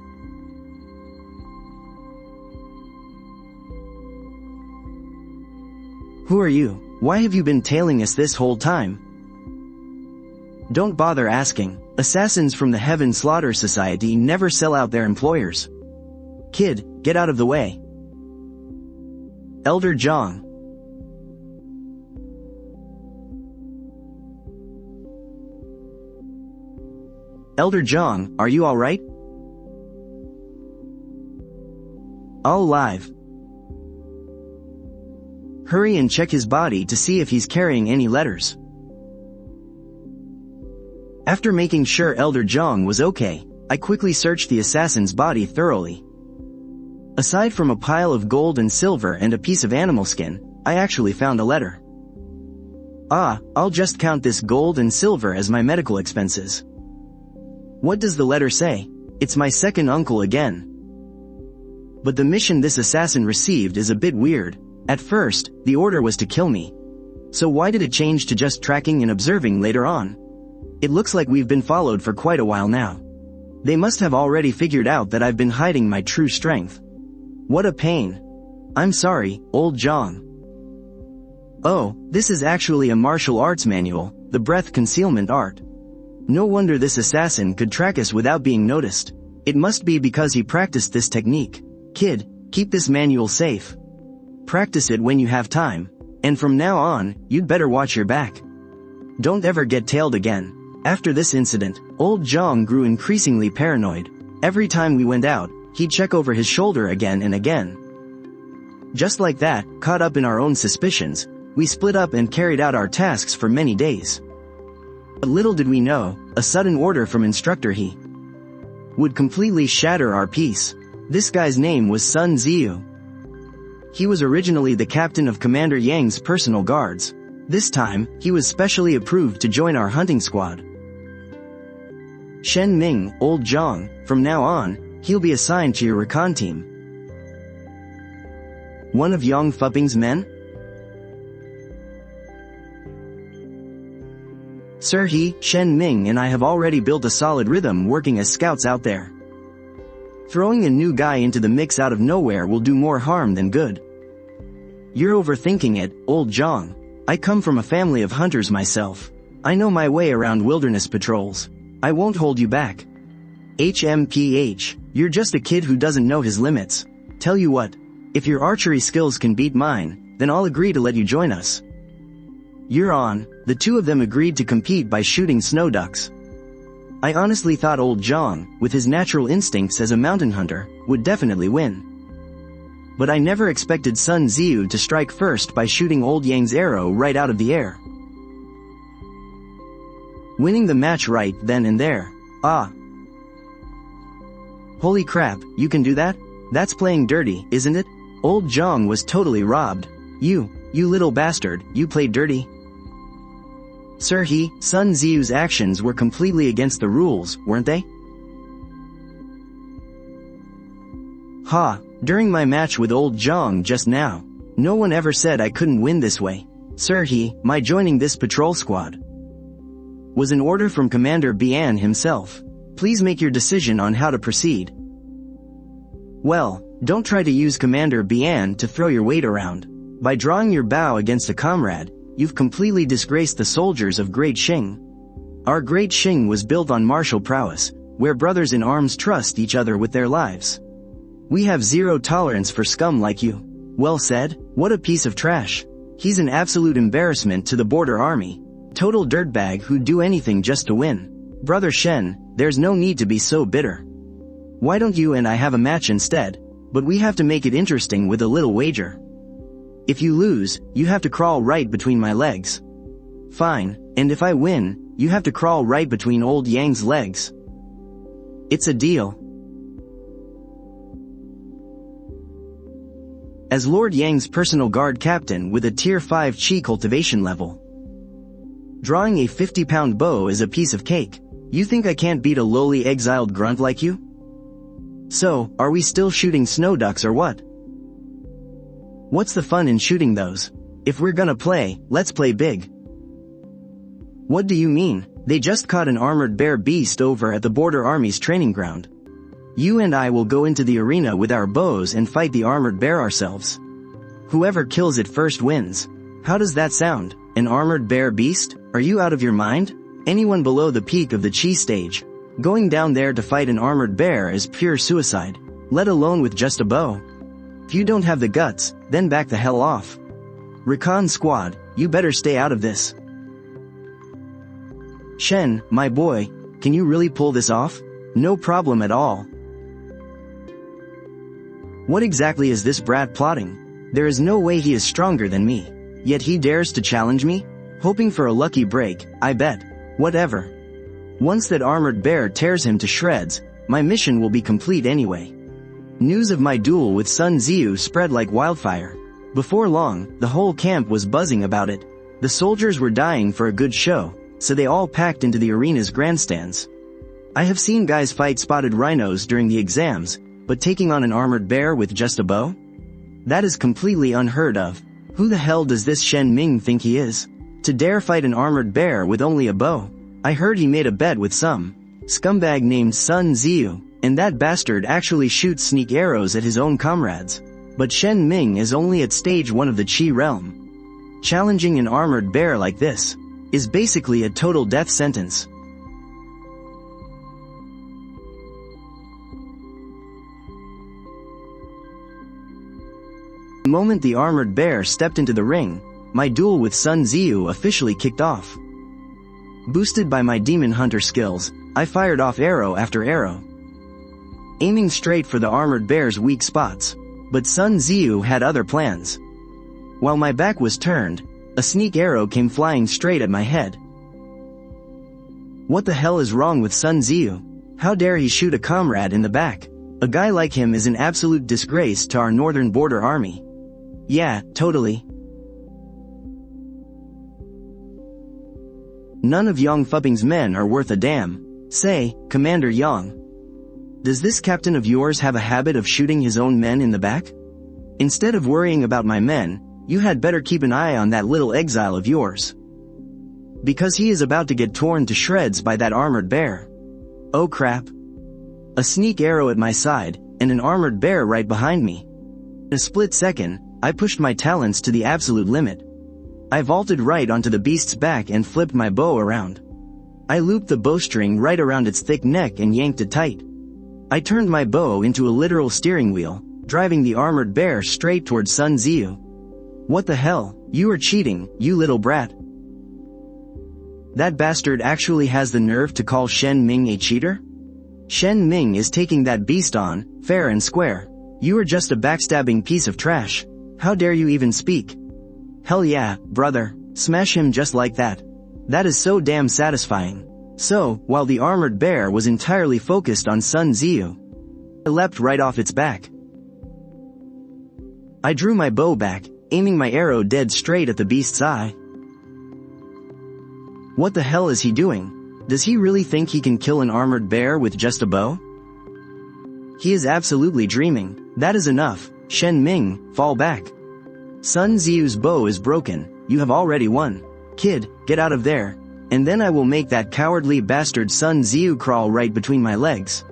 Who are you? Why have you been tailing us this whole time? Don't bother asking. Assassins from the Heaven Slaughter Society never sell out their employers. Kid, get out of the way. Elder Zhang. Elder Zhang, are you alright? All alive. Hurry and check his body to see if he's carrying any letters. After making sure Elder Zhang was okay, I quickly searched the assassin's body thoroughly. Aside from a pile of gold and silver and a piece of animal skin, I actually found a letter. Ah, I'll just count this gold and silver as my medical expenses. What does the letter say? It's my second uncle again. But the mission this assassin received is a bit weird. At first, the order was to kill me. So why did it change to just tracking and observing later on? It looks like we've been followed for quite a while now. They must have already figured out that I've been hiding my true strength. What a pain. I'm sorry, old Zhang. Oh, this is actually a martial arts manual, the breath concealment art. No wonder this assassin could track us without being noticed. It must be because he practiced this technique. Kid, keep this manual safe. Practice it when you have time. And from now on, you'd better watch your back. Don't ever get tailed again. After this incident, old Zhang grew increasingly paranoid. Every time we went out, he'd check over his shoulder again and again. Just like that, caught up in our own suspicions, we split up and carried out our tasks for many days. But little did we know, a sudden order from instructor he would completely shatter our peace. This guy's name was Sun Ziyu. He was originally the captain of Commander Yang's personal guards. This time, he was specially approved to join our hunting squad. Shen Ming, old Zhang, from now on, he'll be assigned to your recon team. One of Yang Fuping's men? Sir, he, Shen Ming and I have already built a solid rhythm working as scouts out there. Throwing a new guy into the mix out of nowhere will do more harm than good. You're overthinking it, old Zhang. I come from a family of hunters myself. I know my way around wilderness patrols. I won't hold you back. HMPH, you're just a kid who doesn't know his limits. Tell you what, if your archery skills can beat mine, then I'll agree to let you join us. You're on. The two of them agreed to compete by shooting snow ducks. I honestly thought old Zhang, with his natural instincts as a mountain hunter, would definitely win. But I never expected Sun Ziyu to strike first by shooting old Yang's arrow right out of the air. Winning the match right then and there. Ah. Holy crap, you can do that? That's playing dirty, isn't it? Old Zhang was totally robbed. You little bastard, you played dirty. Sir, Sun Ziyu's actions were completely against the rules, weren't they? Ha, during my match with old Zhang just now, no one ever said I couldn't win this way. Sir, my joining this patrol squad was an order from Commander Bian himself. Please make your decision on how to proceed. Well, don't try to use Commander Bian to throw your weight around. By drawing your bow against a comrade, you've completely disgraced the soldiers of Great Xing. Our Great Xing was built on martial prowess, where brothers in arms trust each other with their lives. We have zero tolerance for scum like you. Well said, what a piece of trash. He's an absolute embarrassment to the border army. Total dirtbag who'd do anything just to win. Brother Shen, there's no need to be so bitter. Why don't you and I have a match instead? But we have to make it interesting with a little wager. If you lose, you have to crawl right between my legs. Fine, and if I win, you have to crawl right between old Yang's legs. It's a deal. As Lord Yang's personal guard captain with a tier 5 chi cultivation level, drawing a 50-pound bow is a piece of cake. You think I can't beat a lowly exiled grunt like you? So, are we still shooting snow ducks or what? What's the fun in shooting those? If we're gonna play, let's play big. What do you mean? They just caught an armored bear beast over at the border army's training ground. You and I will go into the arena with our bows and fight the armored bear ourselves. Whoever kills it first wins. How does that sound? An armored bear beast? Are you out of your mind? Anyone below the peak of the chi stage, going down there to fight an armored bear is pure suicide, let alone with just a bow. If you don't have the guts, then back the hell off. Recon squad, you better stay out of this. Shen, my boy, can you really pull this off? No problem at all. What exactly is this brat plotting? There is no way he is stronger than me. Yet he dares to challenge me? Hoping for a lucky break, I bet. Whatever. Once that armored bear tears him to shreds, my mission will be complete anyway. News of my duel with Sun Ziyu spread like wildfire. Before long, the whole camp was buzzing about it. The soldiers were dying for a good show, so they all packed into the arena's grandstands. I have seen guys fight spotted rhinos during the exams, but taking on an armored bear with just a bow? That is completely unheard of. Who the hell does this Shen Ming think he is? To dare fight an armored bear with only a bow? I heard he made a bet with some scumbag named Sun Ziyu, and that bastard actually shoots sneak arrows at his own comrades. But Shen Ming is only at stage 1 of the Qi realm. Challenging an armored bear like this is basically a total death sentence. The moment the armored bear stepped into the ring, my duel with Sun Ziyu officially kicked off. Boosted by my demon hunter skills, I fired off arrow after arrow, aiming straight for the armored bear's weak spots. But Sun Ziyu had other plans. While my back was turned, a sneak arrow came flying straight at my head. What the hell is wrong with Sun Ziyu? How dare he shoot a comrade in the back? A guy like him is an absolute disgrace to our northern border army. Yeah, totally. None of Yang Fuping's men are worth a damn. Say, Commander Yang, does this captain of yours have a habit of shooting his own men in the back? Instead of worrying about my men, you had better keep an eye on that little exile of yours, because he is about to get torn to shreds by that armored bear. Oh crap. A sneak arrow at my side, and an armored bear right behind me. In a split second, I pushed my talents to the absolute limit. I vaulted right onto the beast's back and flipped my bow around. I looped the bowstring right around its thick neck and yanked it tight. I turned my bow into a literal steering wheel, driving the armored bear straight towards Sun Ziyu. What the hell? You are cheating, you little brat. That bastard actually has the nerve to call Shen Ming a cheater? Shen Ming is taking that beast on, fair and square. You are just a backstabbing piece of trash. How dare you even speak? Hell yeah, brother, smash him just like that. That is so damn satisfying. So, while the armored bear was entirely focused on Sun Ziyu, I leapt right off its back. I drew my bow back, aiming my arrow dead straight at the beast's eye. What the hell is he doing? Does he really think he can kill an armored bear with just a bow? He is absolutely dreaming. That is enough. Shen Ming, fall back. Sun Ziyu's bow is broken. You have already won. Kid, get out of there, and then I will make that cowardly bastard Sun Ziyu crawl right between my legs.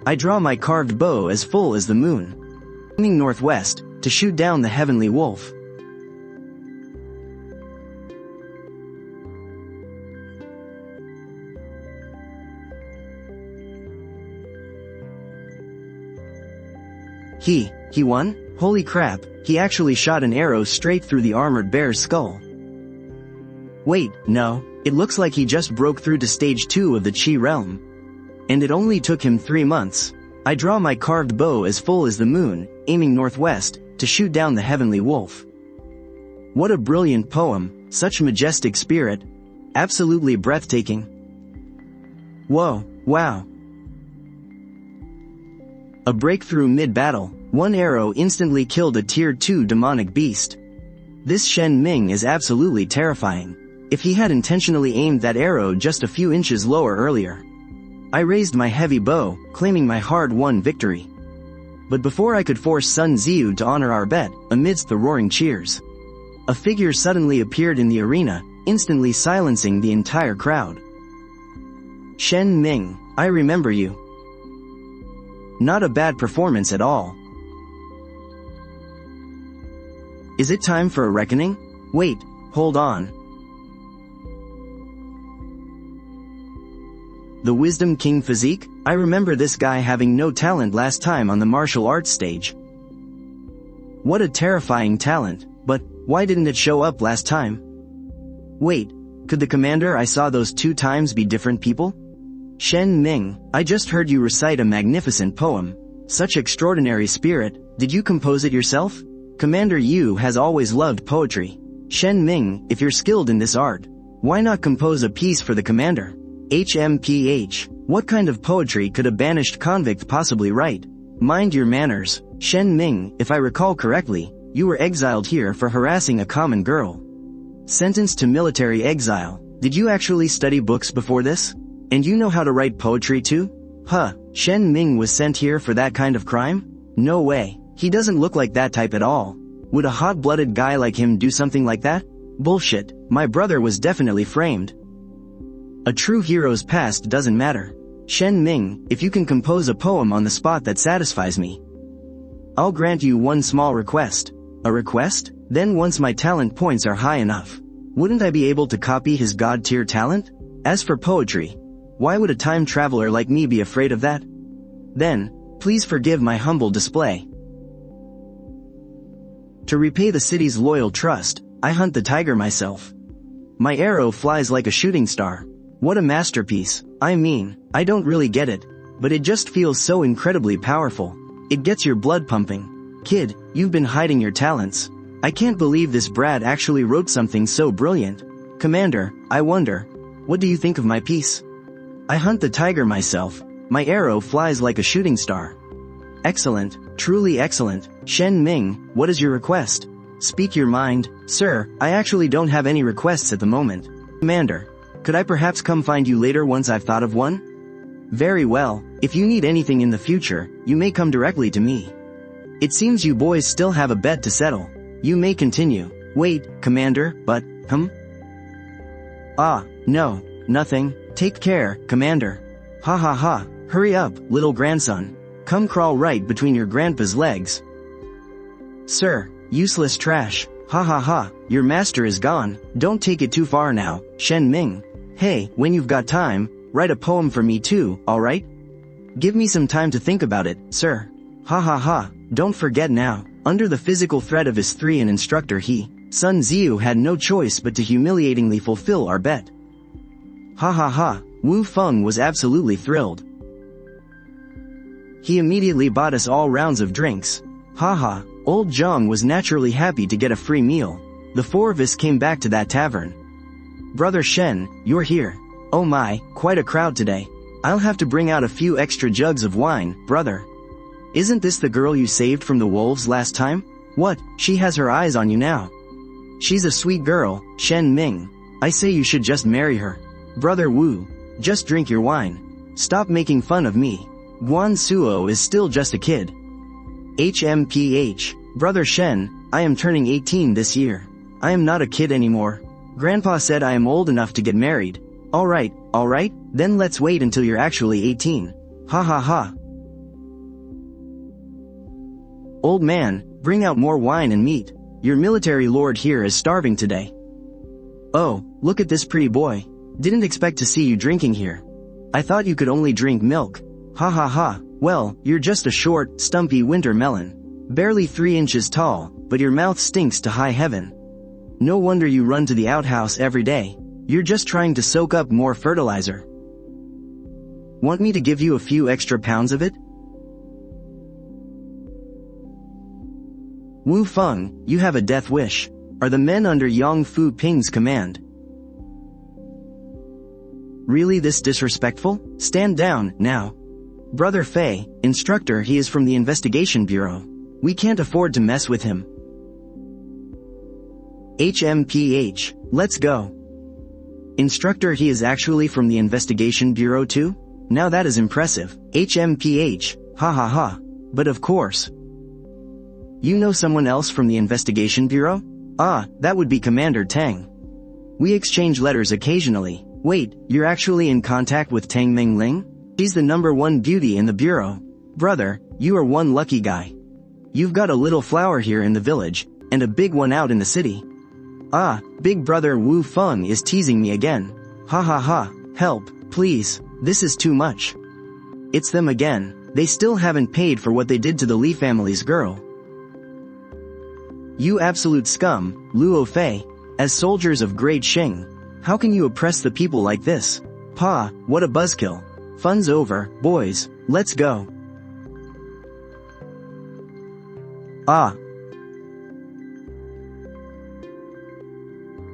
I draw my carved bow as full as the moon, aiming northwest, to shoot down the heavenly wolf. He won? Holy crap, he actually shot an arrow straight through the armored bear's skull. Wait, no, it looks like he just broke through to stage 2 of the Qi realm. And it only took him 3 months. I draw my carved bow as full as the moon, aiming northwest, to shoot down the heavenly wolf. What a brilliant poem, such majestic spirit. Absolutely breathtaking. Whoa, wow. A breakthrough mid-battle, one arrow instantly killed a tier 2 demonic beast. This Shen Ming is absolutely terrifying. If he had intentionally aimed that arrow just a few inches lower earlier. I raised my heavy bow, claiming my hard-won victory. But before I could force Sun Ziyu to honor our bet, amidst the roaring cheers, a figure suddenly appeared in the arena, instantly silencing the entire crowd. Shen Ming, I remember you. Not a bad performance at all. Is it time for a reckoning? Wait, hold on. The Wisdom King physique? I remember this guy having no talent last time on the martial arts stage. What a terrifying talent, but why didn't it show up last time? Wait, could the commander I saw those 2 times be different people? Shen Ming, I just heard you recite a magnificent poem. Such extraordinary spirit, did you compose it yourself? Commander Yu has always loved poetry. Shen Ming, if you're skilled in this art, why not compose a piece for the commander? HMPH, what kind of poetry could a banished convict possibly write? Mind your manners, Shen Ming, if I recall correctly, you were exiled here for harassing a common girl. Sentenced to military exile. Did you actually study books before this? And you know how to write poetry too? Huh, Shen Ming was sent here for that kind of crime? No way, he doesn't look like that type at all. Would a hot-blooded guy like him do something like that? Bullshit, my brother was definitely framed. A true hero's past doesn't matter. Shen Ming, if you can compose a poem on the spot that satisfies me, I'll grant you one small request. A request? Then once my talent points are high enough, wouldn't I be able to copy his god-tier talent? As for poetry, why would a time traveler like me be afraid of that? Then, please forgive my humble display. To repay the city's loyal trust, I hunt the tiger myself. My arrow flies like a shooting star. What a masterpiece. I mean, I don't really get it, but it just feels so incredibly powerful. It gets your blood pumping. Kid, you've been hiding your talents. I can't believe this Brad actually wrote something so brilliant. Commander, I wonder, what do you think of my piece? I hunt the tiger myself. My arrow flies like a shooting star. Excellent, truly excellent. Shen Ming, what is your request? Speak your mind. Sir, I actually don't have any requests at the moment. Commander, could I perhaps come find you later once I've thought of one? Very well, if you need anything in the future, you may come directly to me. It seems you boys still have a bet to settle. You may continue. Wait, Commander, but, Ah, no, nothing. Take care, Commander. Ha ha ha, hurry up, little grandson. Come crawl right between your grandpa's legs. Sir, useless trash. Ha ha ha, your master is gone. Don't take it too far now, Shen Ming. Hey, when you've got time, write a poem for me too, alright? Give me some time to think about it, sir. Ha ha ha, don't forget now. Under the physical threat of his 3 instructor Sun Ziyu had no choice but to humiliatingly fulfill our bet. Ha ha ha, Wu Feng was absolutely thrilled. He immediately bought us all rounds of drinks. Haha, old Zhang was naturally happy to get a free meal. The 4 of us came back to that tavern. Brother Shen, you're here. Oh my, quite a crowd today. I'll have to bring out a few extra jugs of wine, brother. Isn't this the girl you saved from the wolves last time? What, she has her eyes on you now. She's a sweet girl, Shen Ming. I say you should just marry her. Brother Wu, just drink your wine. Stop making fun of me. Guan Suo is still just a kid. HMPH, Brother Shen, I am turning 18 this year. I am not a kid anymore. Grandpa said I am old enough to get married. Alright, then let's wait until you're actually 18. Ha ha ha. Old man, bring out more wine and meat. Your military lord here is starving today. Oh, look at this pretty boy. Didn't expect to see you drinking here. I thought you could only drink milk. Ha ha ha, well, you're just a short, stumpy winter melon. Barely 3 inches tall, but your mouth stinks to high heaven. No wonder you run to the outhouse every day. You're just trying to soak up more fertilizer. Want me to give you a few extra pounds of it? Wu Feng, you have a death wish. Are the men under Yang Fu Ping's command really this disrespectful? Stand down, now. Brother Fei, instructor, he is from the investigation bureau. We can't afford to mess with him. HMPH, let's go. Instructor, he is actually from the investigation bureau too? Now that is impressive. HMPH, ha ha ha. But of course. You know someone else from the investigation bureau? Ah, that would be Commander Tang. We exchange letters occasionally. Wait, you're actually in contact with Tang Mingling? She's the #1 beauty in the bureau. Brother, you are one lucky guy. You've got a little flower here in the village, and a big one out in the city. Ah, big brother Wu Feng is teasing me again. Ha ha ha, help, please, this is too much. It's them again, they still haven't paid for what they did to the Li family's girl. You absolute scum, Luo Fei. As soldiers of Great Xing, how can you oppress the people like this? Pa, what a buzzkill. Fun's over, boys, let's go. Ah.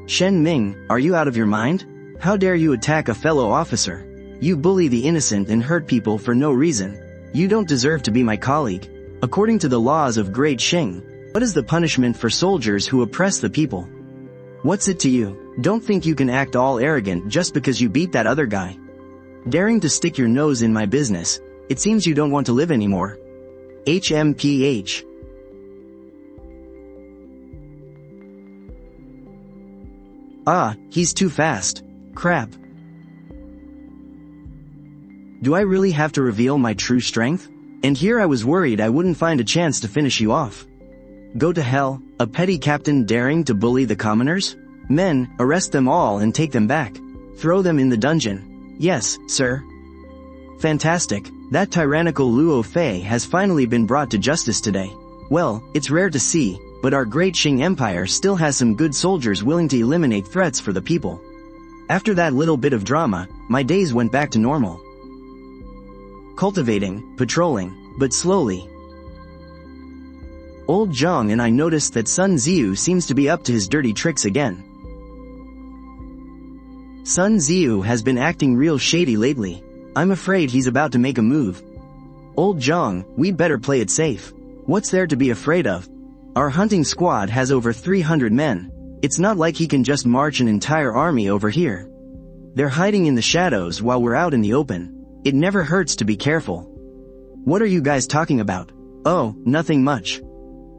Shen Ming, are you out of your mind? How dare you attack a fellow officer? You bully the innocent and hurt people for no reason. You don't deserve to be my colleague. According to the laws of Great Xing, what is the punishment for soldiers who oppress the people? What's it to you? Don't think you can act all arrogant just because you beat that other guy. Daring to stick your nose in my business, it seems you don't want to live anymore. HMPH. Ah, he's too fast. Crap. Do I really have to reveal my true strength? And here I was worried I wouldn't find a chance to finish you off. Go to hell, a petty captain daring to bully the commoners? Men, arrest them all and take them back. Throw them in the dungeon. Yes, sir. Fantastic, that tyrannical Luo Fei has finally been brought to justice today. Well, it's rare to see, but our great Qing Empire still has some good soldiers willing to eliminate threats for the people. After that little bit of drama, my days went back to normal. Cultivating, patrolling, but slowly. Old Zhang and I noticed that Sun Ziyu seems to be up to his dirty tricks again. Sun Ziyu has been acting real shady lately. I'm afraid he's about to make a move. Old Zhang, we'd better play it safe. What's there to be afraid of? Our hunting squad has over 300 men. It's not like he can just march an entire army over here. They're hiding in the shadows while we're out in the open. It never hurts to be careful. What are you guys talking about? Oh, nothing much.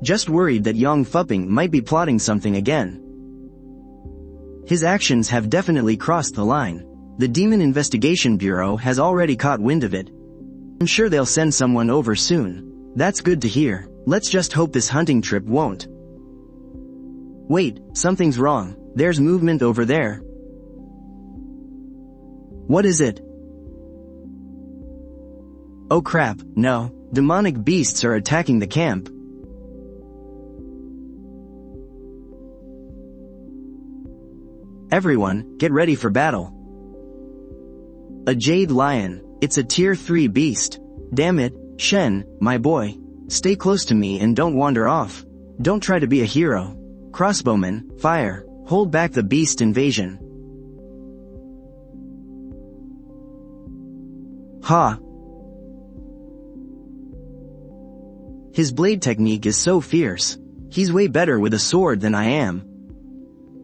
Just worried that Yang Fuping might be plotting something again. His actions have definitely crossed the line. The Demon Investigation Bureau has already caught wind of it. I'm sure they'll send someone over soon. That's good to hear. Let's just hope this hunting trip won't. Wait, something's wrong. There's movement over there. What is it? Oh crap, no. Demonic beasts are attacking the camp. Everyone, get ready for battle. A jade lion. It's a tier 3 beast. Damn it, Shen, my boy. Stay close to me and don't wander off. Don't try to be a hero. Crossbowman, fire. Hold back the beast invasion. Ha! His blade technique is so fierce. He's way better with a sword than I am.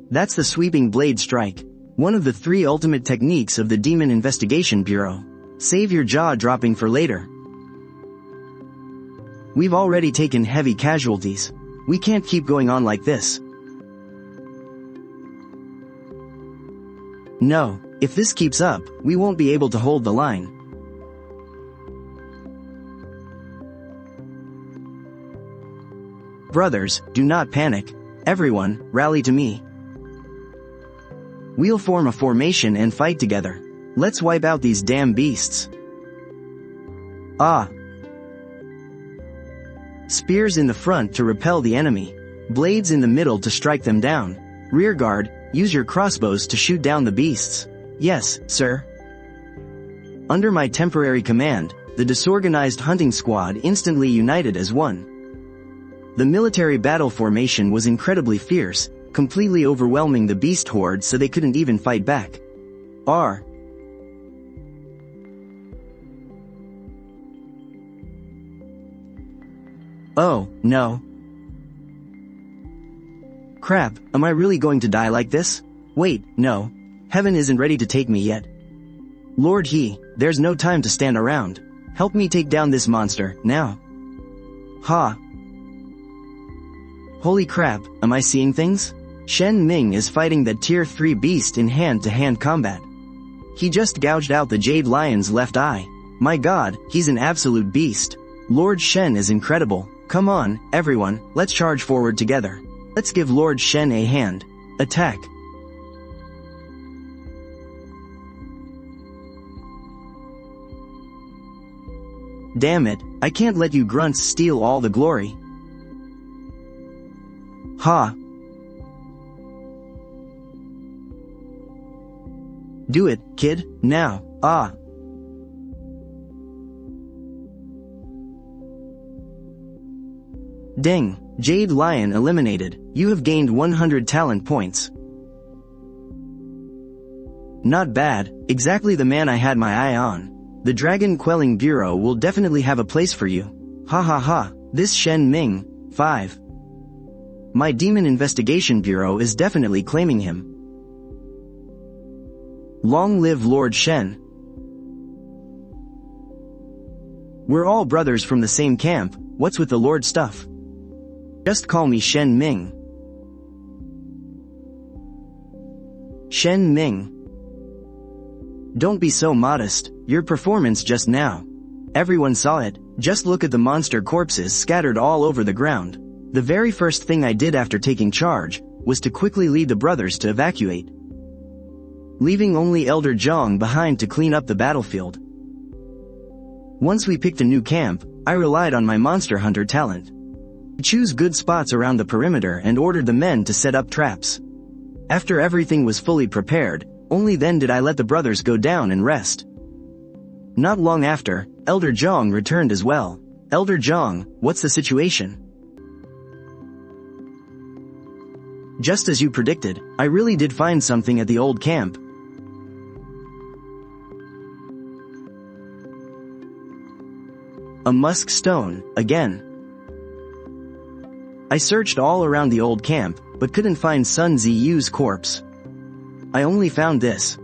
That's the sweeping blade strike. One of the 3 ultimate techniques of the Demon Investigation Bureau. Save your jaw-dropping for later. We've already taken heavy casualties. We can't keep going on like this. No, if this keeps up, we won't be able to hold the line. Brothers, do not panic. Everyone, rally to me. We'll form a formation and fight together. Let's wipe out these damn beasts. Ah! Spears in the front to repel the enemy. Blades in the middle to strike them down. Rear guard, use your crossbows to shoot down the beasts. Yes, sir. Under my temporary command, the disorganized hunting squad instantly united as one. The military battle formation was incredibly fierce, completely overwhelming the beast horde so they couldn't even fight back. R. Oh, no. Crap, am I really going to die like this? Wait, no. Heaven isn't ready to take me yet. Lord He, there's no time to stand around. Help me take down this monster, now. Ha. Holy crap, am I seeing things? Shen Ming is fighting that tier 3 beast in hand-to-hand combat. He just gouged out the Jade Lion's left eye. My god, he's an absolute beast. Lord Shen is incredible. Come on, everyone, let's charge forward together. Let's give Lord Shen a hand. Attack. Damn it, I can't let you grunts steal all the glory. Ha. Do it, kid, now, ah. Ding, Jade Lion eliminated. You have gained 100 talent points. Not bad, exactly the man I had my eye on. The Dragon Quelling Bureau will definitely have a place for you. Ha ha ha, this Shen Ming, 5. My Demon Investigation Bureau is definitely claiming him. Long live Lord Shen. We're all brothers from the same camp, what's with the Lord stuff? Just call me Shen Ming. Shen Ming. Don't be so modest, your performance just now. Everyone saw it, just look at the monster corpses scattered all over the ground. The very first thing I did after taking charge was to quickly lead the brothers to evacuate, leaving only Elder Zhang behind to clean up the battlefield. Once we picked a new camp, I relied on my monster hunter talent. Choose good spots around the perimeter and ordered the men to set up traps. After everything was fully prepared, only then did I let the brothers go down and rest. Not long after, Elder Zhang returned as well. Elder Zhang, what's the situation? Just as you predicted, I really did find something at the old camp. A musk stone, again. I searched all around the old camp, but couldn't find Sun Ziyu's corpse. I only found this.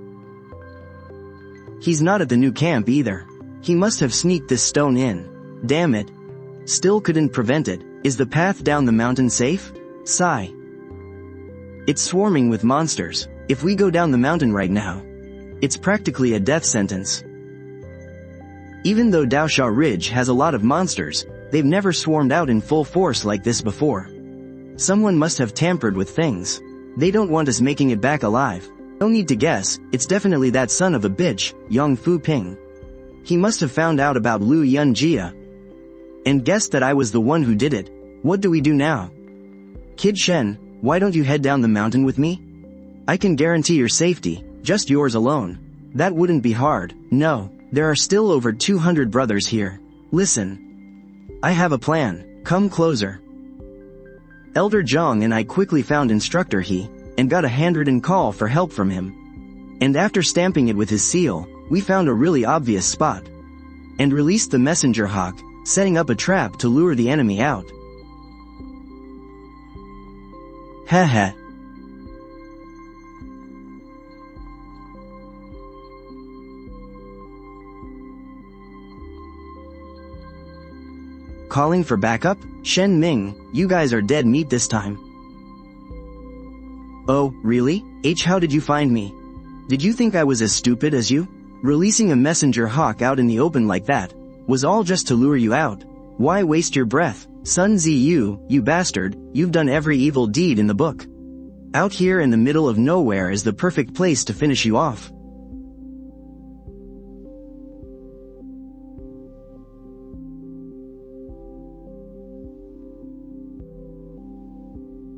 He's not at the new camp either. He must have sneaked this stone in. Damn it. Still couldn't prevent it. Is the path down the mountain safe? Sigh. It's swarming with monsters. If we go down the mountain right now, it's practically a death sentence. Even though Daosha Ridge has a lot of monsters, they've never swarmed out in full force like this before. Someone must have tampered with things. They don't want us making it back alive. No need to guess, it's definitely that son of a bitch, Yang Fu Ping. He must have found out about Lu Yun Jia and guessed that I was the one who did it. What do we do now? Kid Shen, why don't you head down the mountain with me? I can guarantee your safety, just yours alone. That wouldn't be hard. No, there are still over 200 brothers here. Listen. I have a plan. Come closer. Elder Zhang and I quickly found Instructor He, and got a handwritten call for help from him. And after stamping it with his seal, we found a really obvious spot. And released the messenger hawk, setting up a trap to lure the enemy out. Haha. Calling for backup? Shen Ming, you guys are dead meat this time. Oh, really? How did you find me? Did you think I was as stupid as you? Releasing a messenger hawk out in the open like that was all just to lure you out. Why waste your breath? Sun Ziyu, you bastard, you've done every evil deed in the book. Out here in the middle of nowhere is the perfect place to finish you off.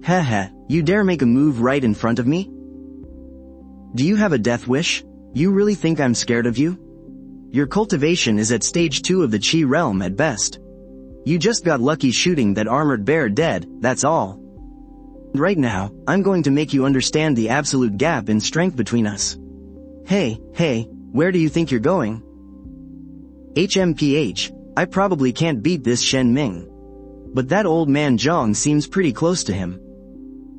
Haha, you dare make a move right in front of me? Do you have a death wish? You really think I'm scared of you? Your cultivation is at stage 2 of the Qi realm at best. You just got lucky shooting that armored bear dead, that's all. Right now, I'm going to make you understand the absolute gap in strength between us. Hey, where do you think you're going? HMPH, I probably can't beat this Shen Ming. But that old man Zhang seems pretty close to him.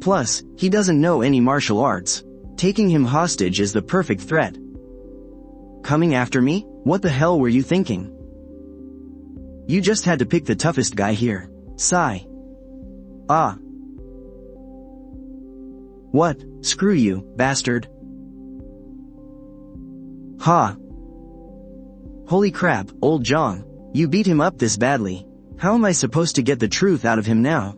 Plus, he doesn't know any martial arts. Taking him hostage is the perfect threat. Coming after me? What the hell were you thinking? You just had to pick the toughest guy here. Sigh. Ah. What? Screw you, bastard. Ha. Holy crap, old Zhang. You beat him up this badly. How am I supposed to get the truth out of him now?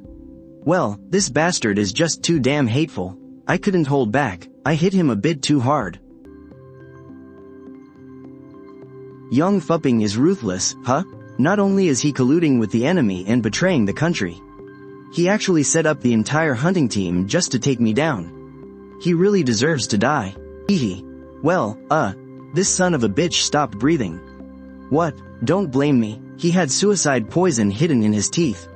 Well, this bastard is just too damn hateful. I couldn't hold back. I hit him a bit too hard. Yang Fuping is ruthless, huh? Not only is he colluding with the enemy and betraying the country, he actually set up the entire hunting team just to take me down. He really deserves to die. Hehe. Well, this son of a bitch stopped breathing. What? Don't blame me. He had suicide poison hidden in his teeth.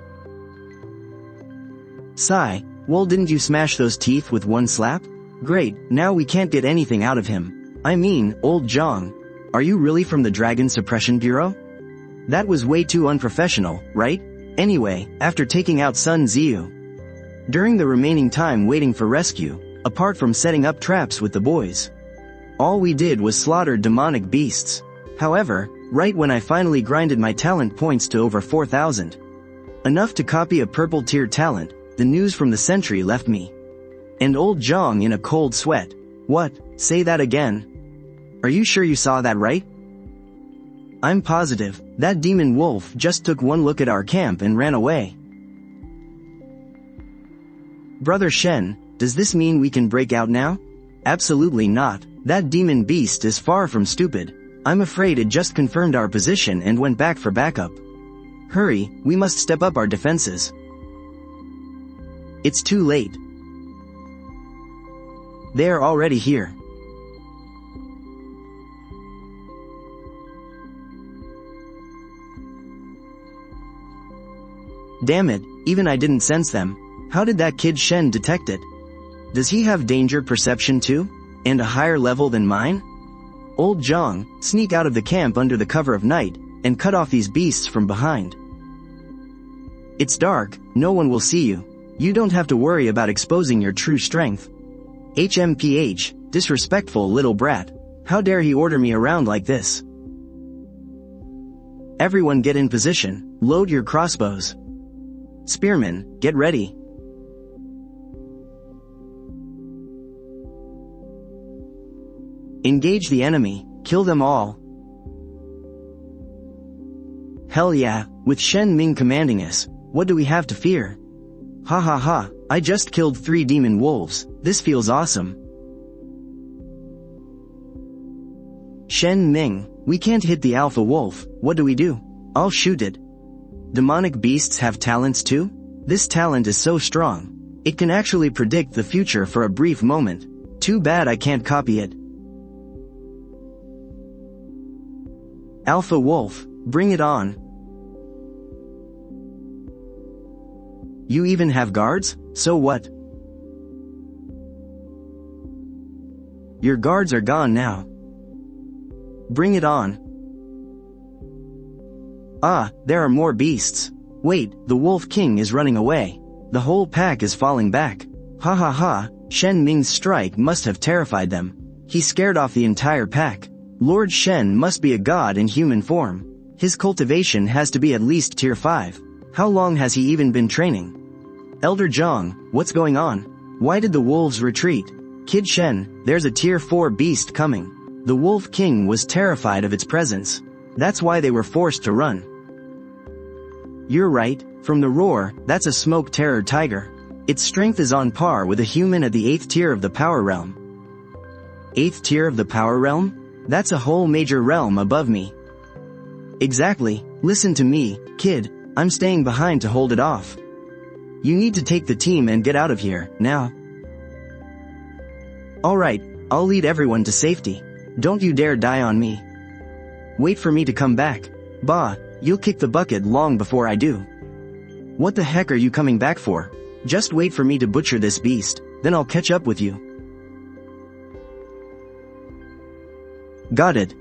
Sigh. Well, didn't you smash those teeth with one slap? Great, now we can't get anything out of him. I mean, old Zhang, are you really from the Dragon Suppression Bureau? That was way too unprofessional, right? Anyway, after taking out Sun Ziyu, during the remaining time waiting for rescue, apart from setting up traps with the boys, all we did was slaughter demonic beasts. However, right when I finally grinded my talent points to over 4,000, enough to copy a purple tier talent, the news from the sentry left me, and old Zhang in a cold sweat. What? Say that again. Are you sure you saw that right? I'm positive, that demon wolf just took one look at our camp and ran away. Brother Shen, does this mean we can break out now? Absolutely not, that demon beast is far from stupid. I'm afraid it just confirmed our position and went back for backup. Hurry, we must step up our defenses. It's too late. They are already here. Damn it, even I didn't sense them. How did that kid Shen detect it? Does he have danger perception too? And a higher level than mine? Old Zhang, sneak out of the camp under the cover of night, and cut off these beasts from behind. It's dark, no one will see you. You don't have to worry about exposing your true strength. HMPH, disrespectful little brat. How dare he order me around like this? Everyone get in position, load your crossbows. Spearmen, get ready. Engage the enemy, kill them all. Hell yeah, with Shen Ming commanding us, what do we have to fear? Ha ha ha, I just killed 3 demon wolves, this feels awesome. Shen Ming, we can't hit the alpha wolf, what do we do? I'll shoot it. Demonic beasts have talents too? This talent is so strong. It can actually predict the future for a brief moment. Too bad I can't copy it. Alpha wolf, bring it on. You even have guards? So what? Your guards are gone now. Bring it on. Ah, there are more beasts. Wait, the Wolf King is running away. The whole pack is falling back. Ha ha ha, Shen Ming's strike must have terrified them. He scared off the entire pack. Lord Shen must be a god in human form. His cultivation has to be at least tier 5. How long has he even been training? Elder Zhang, what's going on? Why did the wolves retreat? Kid Shen, there's a tier 4 beast coming. The Wolf King was terrified of its presence. That's why they were forced to run. You're right, from the roar, that's a smoke terror tiger. Its strength is on par with a human at the 8th tier of the power realm. 8th tier of the power realm? That's a whole major realm above me. Exactly, listen to me, kid, I'm staying behind to hold it off. You need to take the team and get out of here, now. Alright, I'll lead everyone to safety. Don't you dare die on me. Wait for me to come back. Bah, you'll kick the bucket long before I do. What the heck are you coming back for? Just wait for me to butcher this beast, then I'll catch up with you. Got it.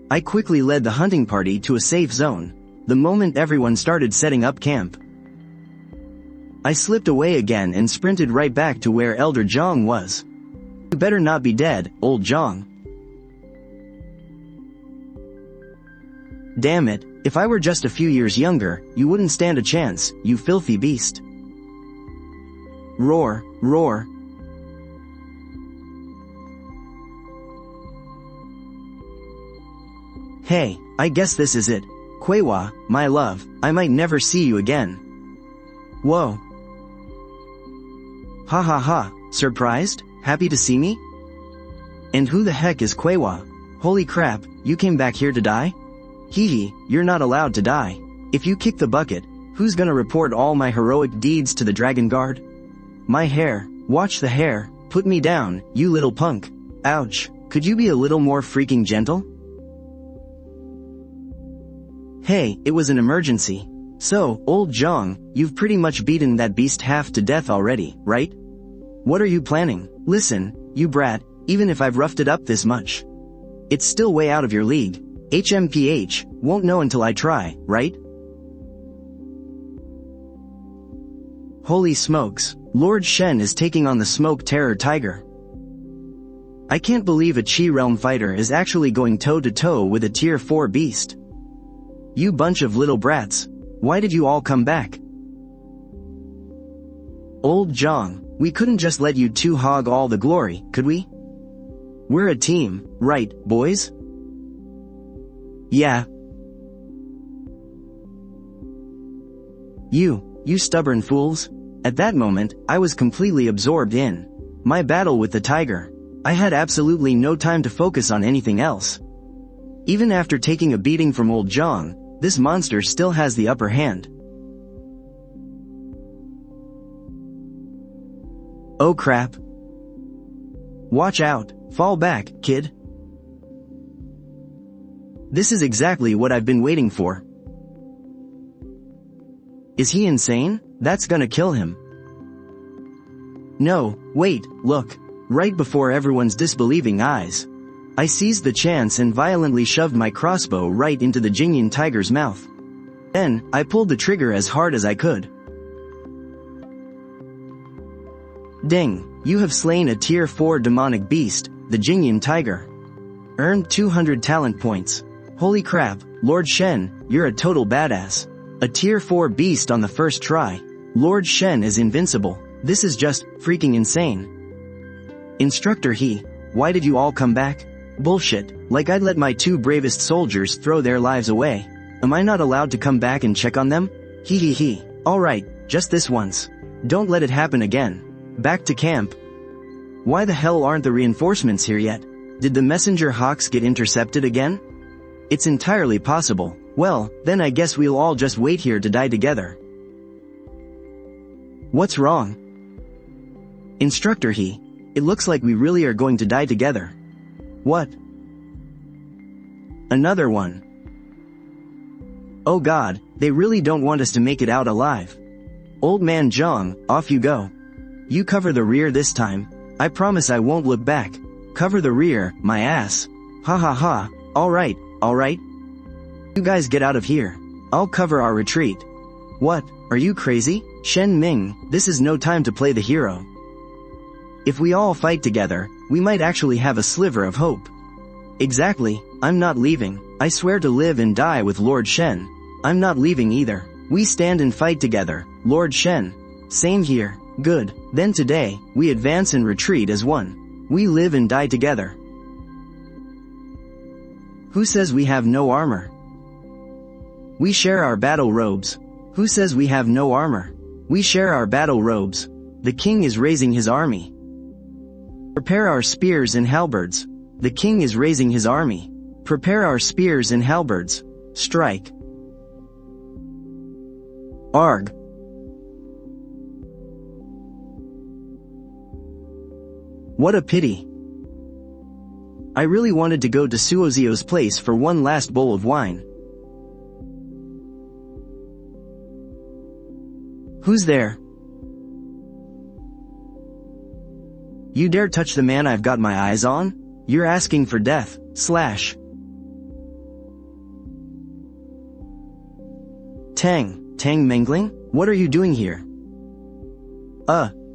I quickly led the hunting party to a safe zone, the moment everyone started setting up camp. I slipped away again and sprinted right back to where Elder Zhang was. You better not be dead, old Zhang. Damn it, if I were just a few years younger, you wouldn't stand a chance, you filthy beast. Roar, roar. Hey, I guess this is it. Kuewa, my love, I might never see you again. Whoa. Ha ha ha, surprised? Happy to see me? And who the heck is Kuewa? Holy crap, you came back here to die? Hee hee, you're not allowed to die. If you kick the bucket, who's gonna report all my heroic deeds to the Dragon Guard? My hair, watch the hair, put me down, you little punk. Ouch, could you be a little more freaking gentle? Hey, it was an emergency. So, old Zhang, you've pretty much beaten that beast half to death already, right? What are you planning? Listen, you brat, even if I've roughed it up this much, it's still way out of your league. HMPH, won't know until I try, right? Holy smokes, Lord Shen is taking on the Smoke Terror Tiger. I can't believe a Chi Realm fighter is actually going toe-to-toe with a tier 4 beast. You bunch of little brats, why did you all come back? Old Zhang, we couldn't just let you two hog all the glory, could we? We're a team, right, boys? Yeah. You stubborn fools. At that moment, I was completely absorbed in my battle with the tiger. I had absolutely no time to focus on anything else. Even after taking a beating from Old Zhang, this monster still has the upper hand. Oh crap. Watch out, fall back, kid. This is exactly what I've been waiting for. Is he insane? That's gonna kill him. No, wait, look. Right before everyone's disbelieving eyes, I seized the chance and violently shoved my crossbow right into the Jingyan tiger's mouth. Then, I pulled the trigger as hard as I could. Ding, you have slain a tier 4 demonic beast, the Jingyan tiger. Earned 200 talent points. Holy crap, Lord Shen, you're a total badass. A tier 4 beast on the first try. Lord Shen is invincible. This is just freaking insane. Instructor He, why did you all come back? Bullshit, like I'd let my 2 bravest soldiers throw their lives away. Am I not allowed to come back and check on them? He. Alright, just this once. Don't let it happen again. Back to camp. Why the hell aren't the reinforcements here yet? Did the messenger hawks get intercepted again? It's entirely possible. Well, then I guess we'll all just wait here to die together. What's wrong? Instructor He, it looks like we really are going to die together. What? Another one. Oh god, they really don't want us to make it out alive. Old man Zhang, off you go. You cover the rear this time. I promise I won't look back. Cover the rear, my ass. Ha ha ha, alright. You guys get out of here. I'll cover our retreat. What, are you crazy? Shen Ming, this is no time to play the hero. If we all fight together, we might actually have a sliver of hope. Exactly, I'm not leaving. I swear to live and die with Lord Shen. I'm not leaving either. We stand and fight together, Lord Shen. Same here, good. Then today, we advance and retreat as one. We live and die together. Who says we have no armor? We share our battle robes. Who says we have no armor? We share our battle robes. The king is raising his army. Prepare our spears and halberds. The king is raising his army. Prepare our spears and halberds. Strike. Arg. What a pity. I really wanted to go to Suozio's place for one last bowl of wine. Who's there? You dare touch the man I've got my eyes on? You're asking for death, slash. Tang Mengling? What are you doing here?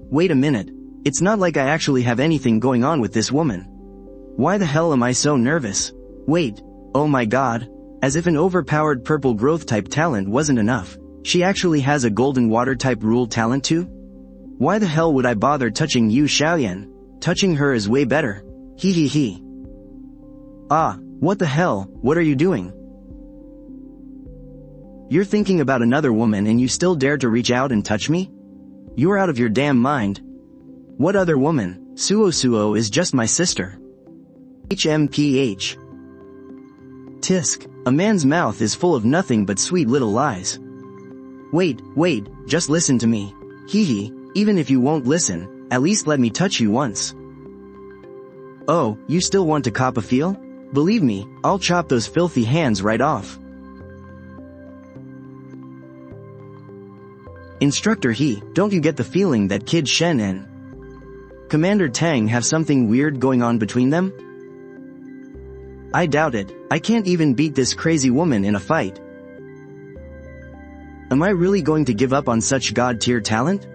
Wait a minute. It's not like I actually have anything going on with this woman. Why the hell am I so nervous? Wait, oh my god. As if an overpowered purple growth type talent wasn't enough. She actually has a golden water type rule talent too? Why the hell would I bother touching Yu Xiaoyan? Touching her is way better. He. Ah, what the hell, what are you doing? You're thinking about another woman and you still dare to reach out and touch me? You're out of your damn mind. What other woman? Suo is just my sister. HMPH. Tisk, a man's mouth is full of nothing but sweet little lies. Wait, just listen to me. Hee, even if you won't listen, at least let me touch you once. Oh, you still want to cop a feel? Believe me, I'll chop those filthy hands right off. Instructor He, don't you get the feeling that Kid Shen and Commander Tang have something weird going on between them? I doubt it. I can't even beat this crazy woman in a fight. Am I really going to give up on such god-tier talent?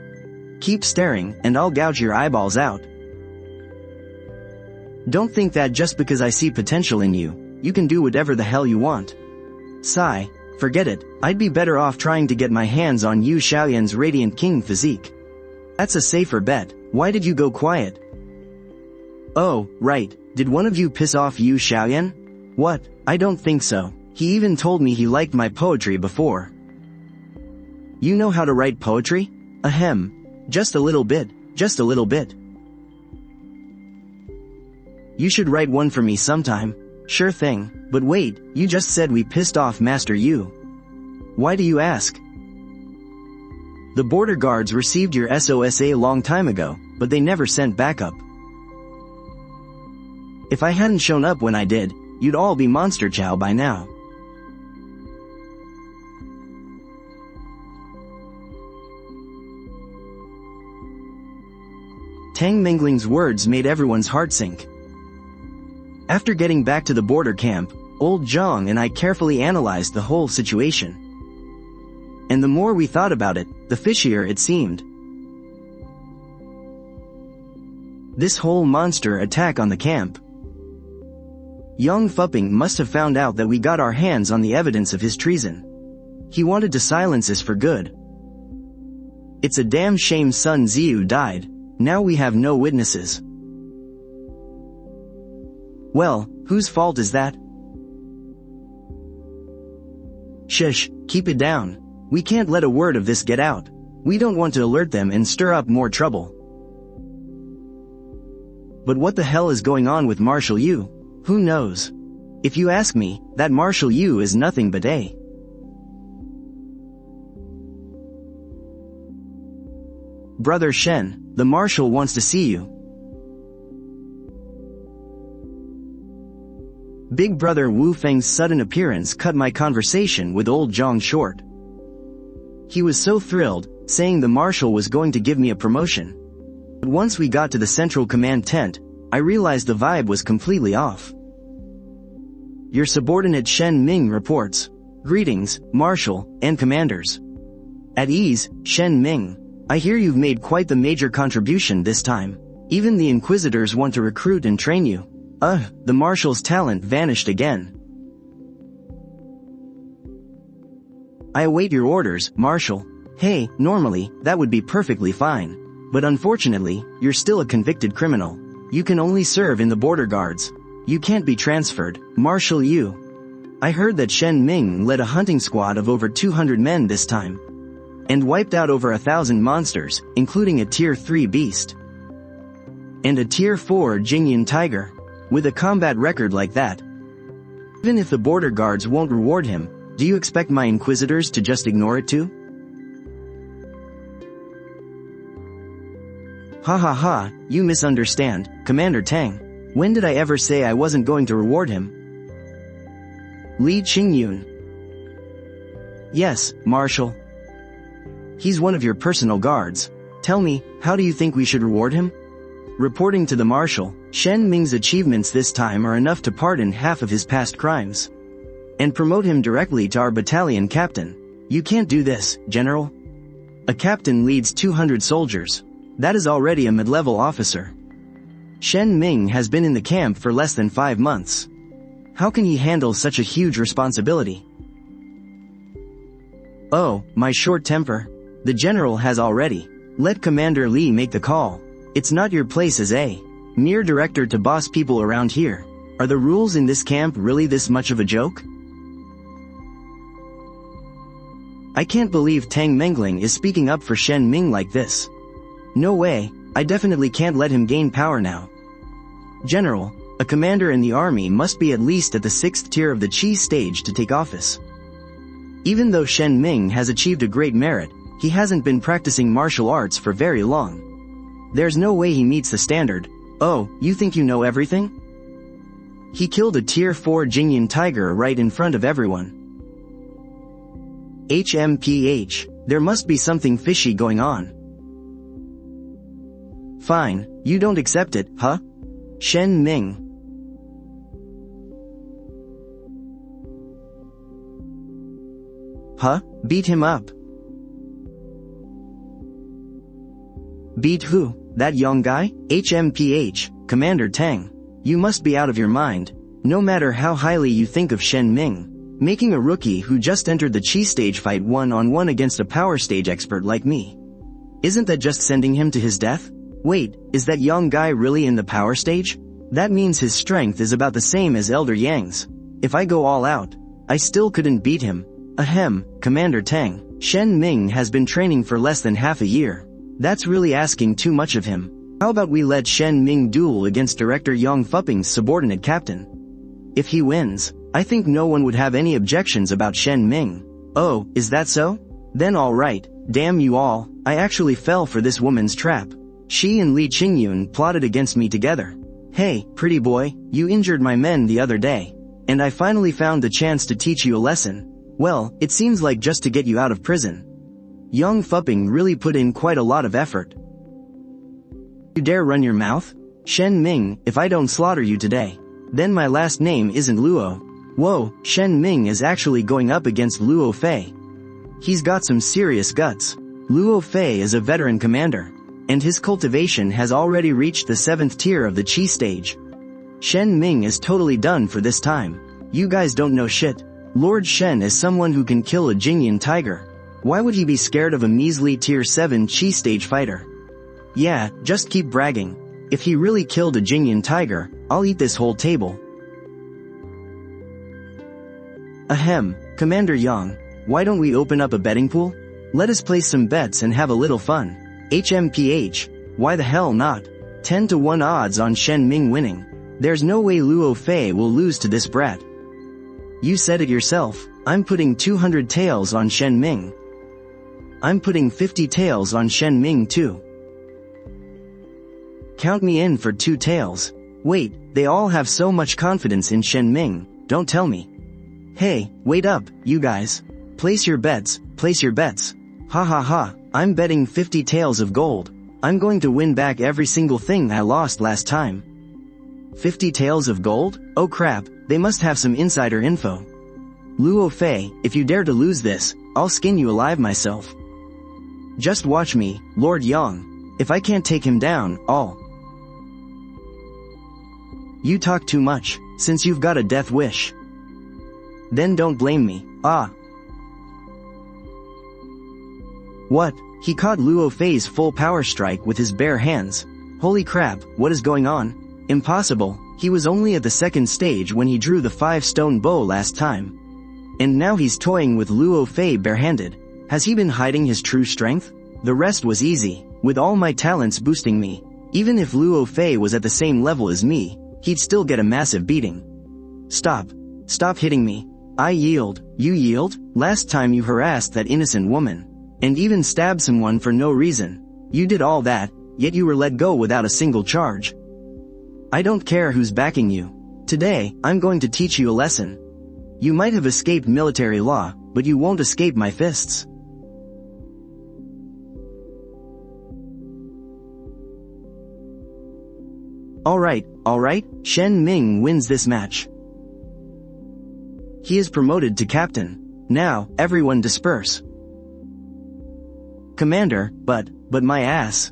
Keep staring, and I'll gouge your eyeballs out. Don't think that just because I see potential in you, you can do whatever the hell you want. Sigh, forget it. I'd be better off trying to get my hands on Yu Xiaoyan's Radiant King physique. That's a safer bet. Why did you go quiet? Oh, right. Did one of you piss off Yu Xiaoyan? What? I don't think so. He even told me he liked my poetry before. You know how to write poetry? Ahem. Just a little bit. Just a little bit. You should write one for me sometime. Sure thing. But wait, you just said we pissed off Master Yu. Why do you ask? The border guards received your SOS a long time ago, but they never sent backup. If I hadn't shown up when I did, you'd all be monster chow by now. Tang Mingling's words made everyone's heart sink. After getting back to the border camp, old Zhang and I carefully analyzed the whole situation. And the more we thought about it, the fishier it seemed. This whole monster attack on the camp. Yang Fuping must have found out that we got our hands on the evidence of his treason. He wanted to silence us for good. It's a damn shame Sun Ziyu died. Now we have no witnesses. Well, whose fault is that? Shush, keep it down. We can't let a word of this get out. We don't want to alert them and stir up more trouble. But what the hell is going on with Marshal Yu? Who knows? If you ask me, that Marshal Yu is nothing but a... Brother Shen, the Marshal wants to see you. Big Brother Wu Feng's sudden appearance cut my conversation with old Zhang short. He was so thrilled, saying the Marshal was going to give me a promotion. But once we got to the Central Command tent, I realized the vibe was completely off. Your subordinate Shen Ming reports. Greetings, Marshal, and Commanders. At ease, Shen Ming. I hear you've made quite the major contribution this time. Even the Inquisitors want to recruit and train you. The Marshal's talent vanished again. I await your orders, Marshal. Hey, normally, that would be perfectly fine. But unfortunately, you're still a convicted criminal. You can only serve in the border guards. You can't be transferred, Marshal Yu. I heard that Shen Ming led a hunting squad of over 200 men this time. And wiped out over 1,000 monsters, including a Tier 3 beast. And a Tier 4 Jingyan tiger. With a combat record like that. Even if the border guards won't reward him, do you expect my Inquisitors to just ignore it too? Ha ha ha, you misunderstand, Commander Tang. When did I ever say I wasn't going to reward him? Li Qingyun. Yes, Marshal. He's one of your personal guards. Tell me, how do you think we should reward him? Reporting to the Marshal, Shen Ming's achievements this time are enough to pardon half of his past crimes. And promote him directly to our battalion captain. You can't do this, General. A captain leads 200 soldiers. That is already a mid-level officer. Shen Ming has been in the camp for less than 5 months. How can he handle such a huge responsibility? Oh, my short temper. The General has already. Let Commander Li make the call. It's not your place as a mere director to boss people around here. Are the rules in this camp really this much of a joke? I can't believe Tang Mengling is speaking up for Shen Ming like this. No way, I definitely can't let him gain power now. General, a commander in the army must be at least at the 6th tier of the Qi stage to take office. Even though Shen Ming has achieved a great merit, he hasn't been practicing martial arts for very long. There's no way he meets the standard. Oh, you think you know everything? He killed a Tier 4 Jingyan tiger right in front of everyone. HMPH, there must be something fishy going on. Fine, you don't accept it, huh? Shen Ming. Huh? Beat him up. Beat who? That young guy? HMPH, Commander Tang. You must be out of your mind. No matter how highly you think of Shen Ming, making a rookie who just entered the Qi stage fight one-on-one against a power stage expert like me. Isn't that just sending him to his death? Wait, is that young guy really in the power stage? That means his strength is about the same as Elder Yang's. If I go all out, I still couldn't beat him. Ahem, Commander Tang. Shen Ming has been training for less than half a year. That's really asking too much of him. How about we let Shen Ming duel against Director Yang Fuping's subordinate captain? If he wins, I think no one would have any objections about Shen Ming. Oh, is that so? Then alright, damn you all, I actually fell for this woman's trap. She and Li Qingyun plotted against me together. Hey, pretty boy, you injured my men the other day, and I finally found the chance to teach you a lesson. Well, it seems like just to get you out of prison. Young Fuping really put in quite a lot of effort. You dare run your mouth? Shen Ming, if I don't slaughter you today, then my last name isn't Luo. Whoa, Shen Ming is actually going up against Luo Fei. He's got some serious guts. Luo Fei is a veteran commander, and his cultivation has already reached the 7th tier of the Qi stage. Shen Ming is totally done for this time. You guys don't know shit. Lord Shen is someone who can kill a Jingyan tiger. Why would he be scared of a measly tier 7 Qi stage fighter? Yeah, just keep bragging. If he really killed a Jingyan tiger, I'll eat this whole table. Ahem, Commander Yang, why don't we open up a betting pool? Let us place some bets and have a little fun. HMPH, why the hell not? 10 to 1 odds on Shen Ming winning. There's no way Luo Fei will lose to this brat. You said it yourself, I'm putting 200 taels on Shen Ming. I'm putting 50 taels on Shen Ming too. Count me in for 2 taels. Wait, they all have so much confidence in Shen Ming, don't tell me. Hey, wait up, you guys. Place your bets, place your bets. Ha ha ha, I'm betting 50 taels of gold. I'm going to win back every single thing I lost last time. 50 taels of gold? Oh crap, they must have some insider info. Luo Fei, if you dare to lose this, I'll skin you alive myself. Just watch me, Lord Yang. If I can't take him down, I'll... You talk too much, since you've got a death wish. Then don't blame me. Ah. What? He caught Luo Fei's full power strike with his bare hands. Holy crap, what is going on? Impossible, he was only at the 2nd stage when he drew the 5-stone bow last time. And now he's toying with Luo Fei barehanded. Has he been hiding his true strength? The rest was easy, with all my talents boosting me. Even if Luo Fei was at the same level as me, he'd still get a massive beating. Stop. Stop hitting me. I yield. You yield? Last time you harassed that innocent woman. And even stabbed someone for no reason. You did all that, yet you were let go without a single charge. I don't care who's backing you. Today, I'm going to teach you a lesson. You might have escaped military law, but you won't escape my fists. Alright, Shen Ming wins this match. He is promoted to captain. Now, everyone disperse. Commander, but my ass.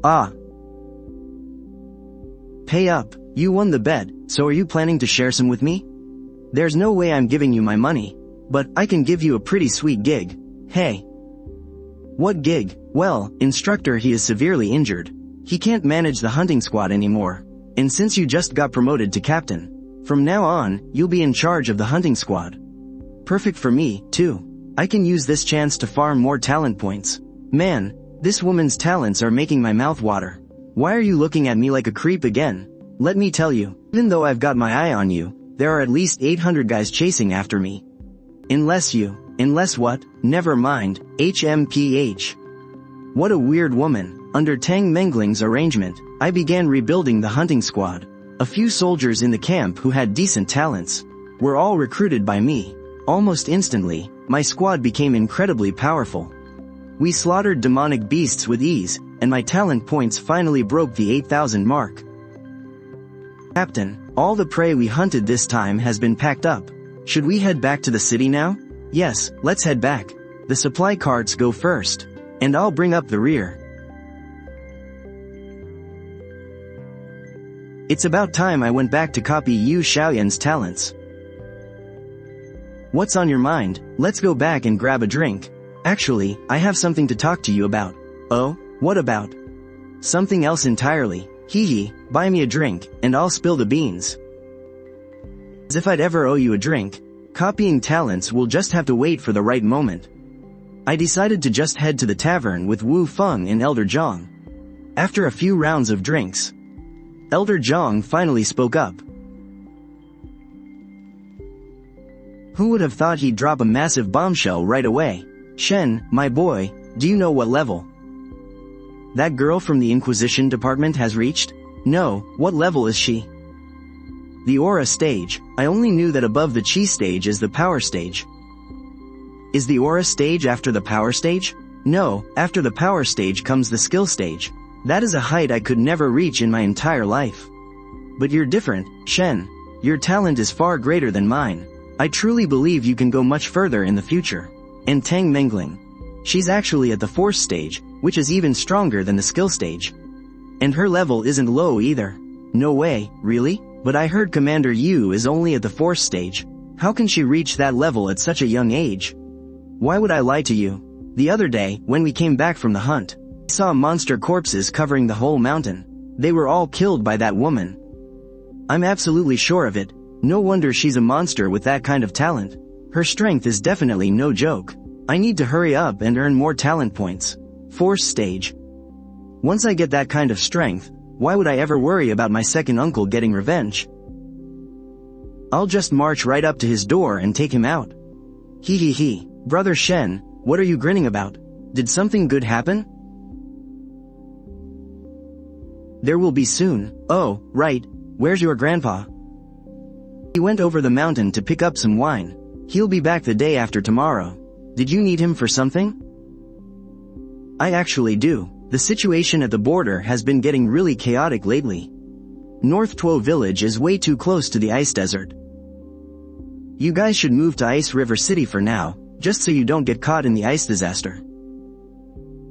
Ah. Pay up, you won the bet, so are you planning to share some with me? There's no way I'm giving you my money, but I can give you a pretty sweet gig. Hey. What gig? Well, instructor, he is severely injured. He can't manage the hunting squad anymore, and since you just got promoted to captain, from now on, you'll be in charge of the hunting squad. Perfect for me, too. I can use this chance to farm more talent points. Man, this woman's talents are making my mouth water. Why are you looking at me like a creep again? Let me tell you, even though I've got my eye on you, there are at least 800 guys chasing after me. Unless what? Never mind, HMPH. What a weird woman. Under Tang Mengling's arrangement, I began rebuilding the hunting squad. A few soldiers in the camp who had decent talents were all recruited by me. Almost instantly, my squad became incredibly powerful. We slaughtered demonic beasts with ease, and my talent points finally broke the 8,000 mark. Captain, all the prey we hunted this time has been packed up. Should we head back to the city now? Yes, let's head back. The supply carts go first, and I'll bring up the rear. It's about time I went back to copy Yu Xiaoyan's talents. What's on your mind? Let's go back and grab a drink. Actually, I have something to talk to you about. Oh, what about? Something else entirely. Hee hee, buy me a drink, and I'll spill the beans. As if I'd ever owe you a drink. Copying talents will just have to wait for the right moment. I decided to just head to the tavern with Wu Feng and Elder Zhang. After a few rounds of drinks, Elder Zhang finally spoke up. Who would have thought he'd drop a massive bombshell right away? Shen, my boy, do you know what level that girl from the Inquisition department has reached? No, what level is she? The aura stage. I only knew that above the chi stage is the power stage. Is the aura stage after the power stage? No, after the power stage comes the skill stage. That is a height I could never reach in my entire life. But you're different, Shen. Your talent is far greater than mine. I truly believe you can go much further in the future. And Tang Mengling. She's actually at the force stage, which is even stronger than the skill stage. And her level isn't low either. No way, really? But I heard Commander Yu is only at the force stage. How can she reach that level at such a young age? Why would I lie to you? The other day, when we came back from the hunt, I saw monster corpses covering the whole mountain. They were all killed by that woman. I'm absolutely sure of it. No wonder she's a monster with that kind of talent. Her strength is definitely no joke. I need to hurry up and earn more talent points. Force stage. Once I get that kind of strength, why would I ever worry about my second uncle getting revenge? I'll just march right up to his door and take him out. Hee hee hee. Brother Shen, what are you grinning about? Did something good happen? There will be soon. Oh, right. Where's your grandpa? He went over the mountain to pick up some wine. He'll be back the day after tomorrow. Did you need him for something? I actually do. The situation at the border has been getting really chaotic lately. North Tuo village is way too close to the ice desert. You guys should move to Ice River City for now, just so you don't get caught in the ice disaster.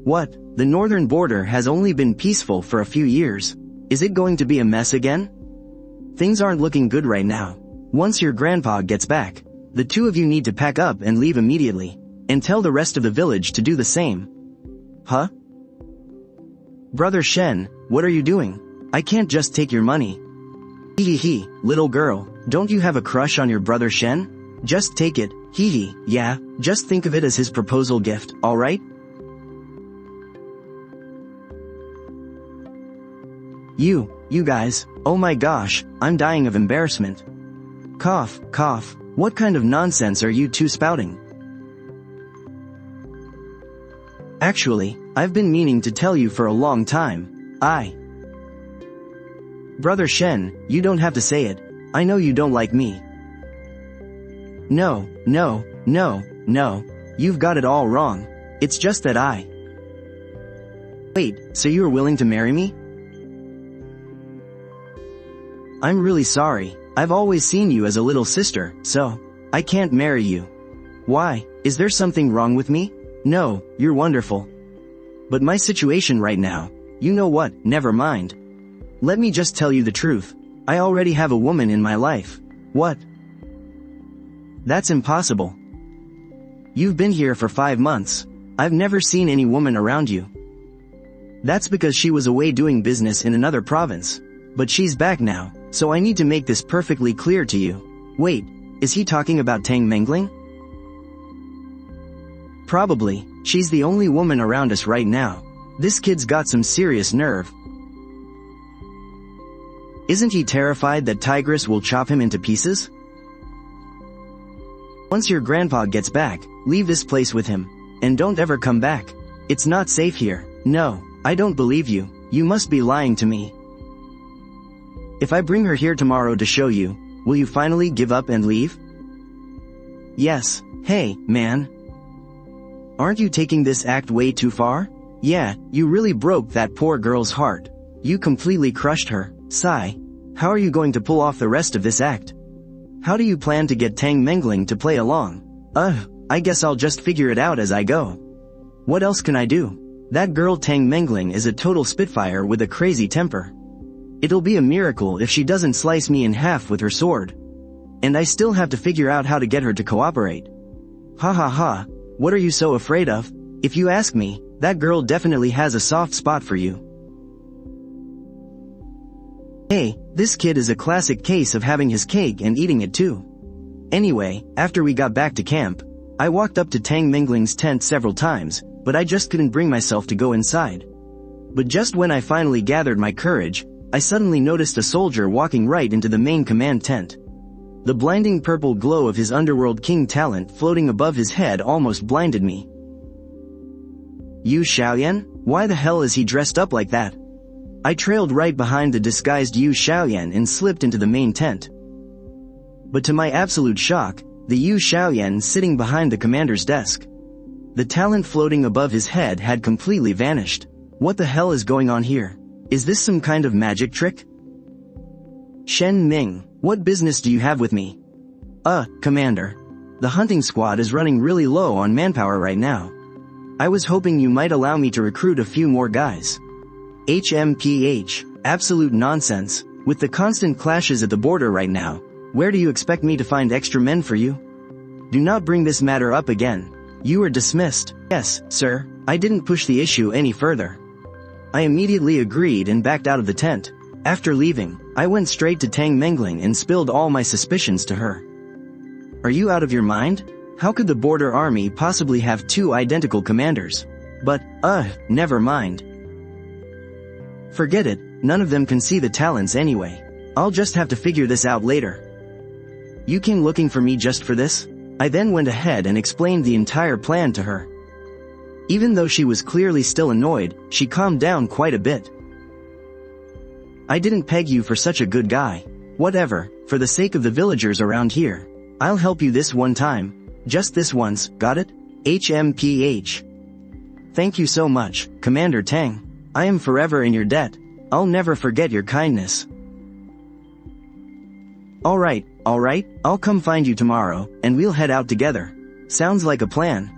What? The northern border has only been peaceful for a few years. Is it going to be a mess again? Things aren't looking good right now. Once your grandpa gets back, the two of you need to pack up and leave immediately, and tell the rest of the village to do the same. Huh? Brother Shen, what are you doing? I can't just take your money. Hee hee hee, little girl, don't you have a crush on your brother Shen? Just take it, hee hee, yeah, just think of it as his proposal gift, alright? You guys, oh my gosh, I'm dying of embarrassment. Cough, cough, what kind of nonsense are you two spouting? Actually, I've been meaning to tell you for a long time. Brother Shen, you don't have to say it. I know you don't like me. No, you've got it all wrong. It's just that Wait, so you're willing to marry me? I'm really sorry. I've always seen you as a little sister, so I can't marry you. Why? Is there something wrong with me? No, you're wonderful. But my situation right now, you know what, never mind. Let me just tell you the truth. I already have a woman in my life. What? That's impossible. You've been here for 5 months. I've never seen any woman around you. That's because she was away doing business in another province. But she's back now, so I need to make this perfectly clear to you. Wait, is he talking about Tang Mengling? Probably. She's the only woman around us right now. This kid's got some serious nerve. Isn't he terrified that Tigress will chop him into pieces? Once your grandpa gets back, leave this place with him. And don't ever come back. It's not safe here. No, I don't believe you. You must be lying to me. If I bring her here tomorrow to show you, will you finally give up and leave? Yes. Hey, man. Aren't you taking this act way too far? Yeah, you really broke that poor girl's heart. You completely crushed her. Sigh. How are you going to pull off the rest of this act? How do you plan to get Tang Mengling to play along? I guess I'll just figure it out as I go. What else can I do? That girl Tang Mengling is a total spitfire with a crazy temper. It'll be a miracle if she doesn't slice me in half with her sword. And I still have to figure out how to get her to cooperate. Ha ha ha. What are you so afraid of? If you ask me, that girl definitely has a soft spot for you. Hey, this kid is a classic case of having his cake and eating it too. Anyway, after we got back to camp, I walked up to Tang Mingling's tent several times, but I just couldn't bring myself to go inside. But just when I finally gathered my courage, I suddenly noticed a soldier walking right into the main command tent. The blinding purple glow of his underworld king talent floating above his head almost blinded me. Yu Xiaoyan? Why the hell is he dressed up like that? I trailed right behind the disguised Yu Xiaoyan and slipped into the main tent. But to my absolute shock, the Yu Xiaoyan sitting behind the commander's desk. The talent floating above his head had completely vanished. What the hell is going on here? Is this some kind of magic trick? Shen Ming, what business do you have with me? Commander. The hunting squad is running really low on manpower right now. I was hoping you might allow me to recruit a few more guys. HMPH, absolute nonsense. With the constant clashes at the border right now, where do you expect me to find extra men for you? Do not bring this matter up again. You are dismissed. Yes, sir, I didn't push the issue any further. I immediately agreed and backed out of the tent. After leaving, I went straight to Tang Mingling and spilled all my suspicions to her. Are you out of your mind? How could the border army possibly have two identical commanders? But, never mind. Forget it, none of them can see the talents anyway. I'll just have to figure this out later. You came looking for me just for this? I then went ahead and explained the entire plan to her. Even though she was clearly still annoyed, she calmed down quite a bit. I didn't peg you for such a good guy. Whatever, for the sake of the villagers around here. I'll help you this one time. Just this once, got it? HMPH. Thank you so much, Commander Tang. I am forever in your debt. I'll never forget your kindness. Alright, I'll come find you tomorrow, and we'll head out together. Sounds like a plan.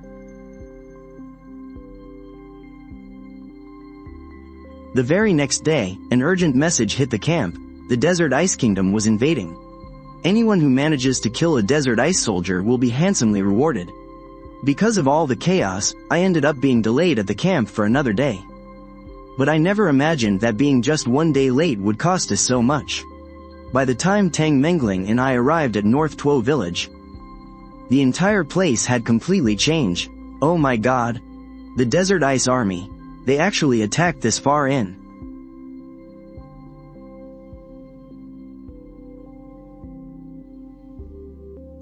The very next day, an urgent message hit the camp. The Desert Ice Kingdom was invading. Anyone who manages to kill a Desert Ice soldier will be handsomely rewarded. Because of all the chaos, I ended up being delayed at the camp for another day. But I never imagined that being just one day late would cost us so much. By the time Tang Mingling and I arrived at North Tuo Village, the entire place had completely changed. Oh my god. The Desert Ice Army. They actually attacked this far in.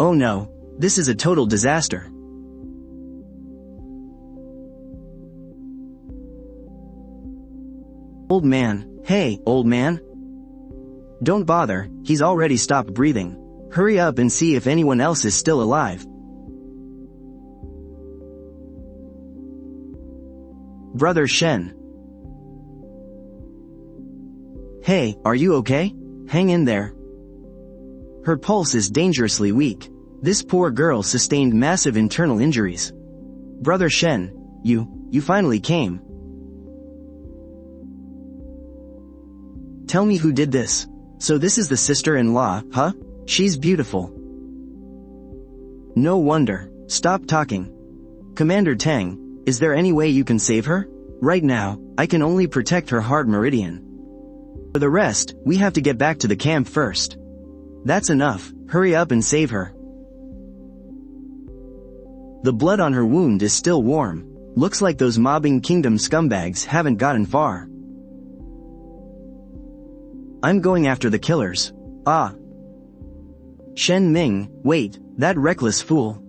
Oh no, this is a total disaster. Old man, hey, old man. Don't bother, he's already stopped breathing. Hurry up and see if anyone else is still alive. Brother Shen. Hey, are you okay? Hang in there. Her pulse is dangerously weak. This poor girl sustained massive internal injuries. Brother Shen, you finally came. Tell me who did this. So this is the sister-in-law, huh? She's beautiful. No wonder. Stop talking. Commander Tang, is there any way you can save her? Right now, I can only protect her heart meridian. For the rest, we have to get back to the camp first. That's enough, hurry up and save her. The blood on her wound is still warm. Looks like those mobbing kingdom scumbags haven't gotten far. I'm going after the killers. Shen Ming, wait, that reckless fool.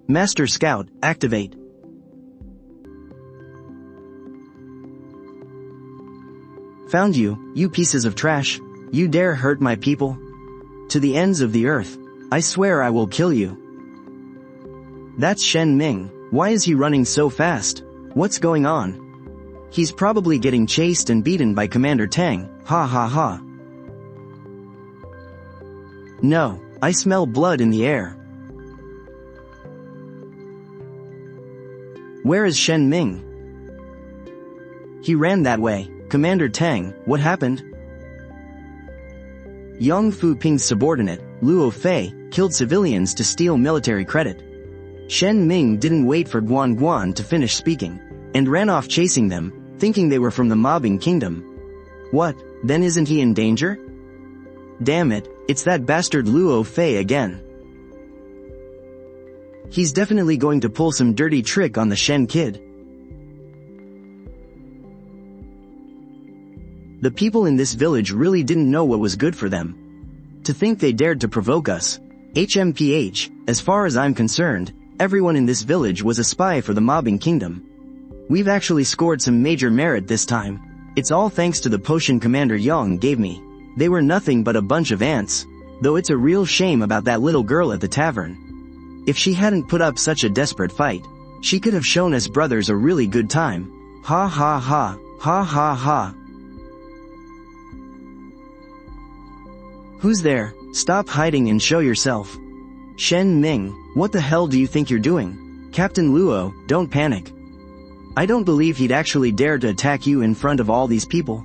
Master Scout, activate. Found you, you pieces of trash. You dare hurt my people? To the ends of the earth. I swear I will kill you. That's Shen Ming. Why is he running so fast? What's going on? He's probably getting chased and beaten by Commander Tang, ha ha ha. No, I smell blood in the air. Where is Shen Ming? He ran that way. Commander Tang, what happened? Yang Fu Ping's subordinate, Luo Fei, killed civilians to steal military credit. Shen Ming didn't wait for Guan Guan to finish speaking, and ran off chasing them, thinking they were from the mobbing kingdom. What, then isn't he in danger? Damn it, it's that bastard Luo Fei again. He's definitely going to pull some dirty trick on the Shen kid. The people in this village really didn't know what was good for them. To think they dared to provoke us. HMPH, as far as I'm concerned, everyone in this village was a spy for the mobbing kingdom. We've actually scored some major merit this time. It's all thanks to the potion Commander Yang gave me. They were nothing but a bunch of ants, though it's a real shame about that little girl at the tavern. If she hadn't put up such a desperate fight, she could have shown us brothers a really good time. Ha ha ha, ha ha ha. Who's there? Stop hiding and show yourself. Shen Ming, what the hell do you think you're doing? Captain Luo, don't panic. I don't believe he'd actually dare to attack you in front of all these people.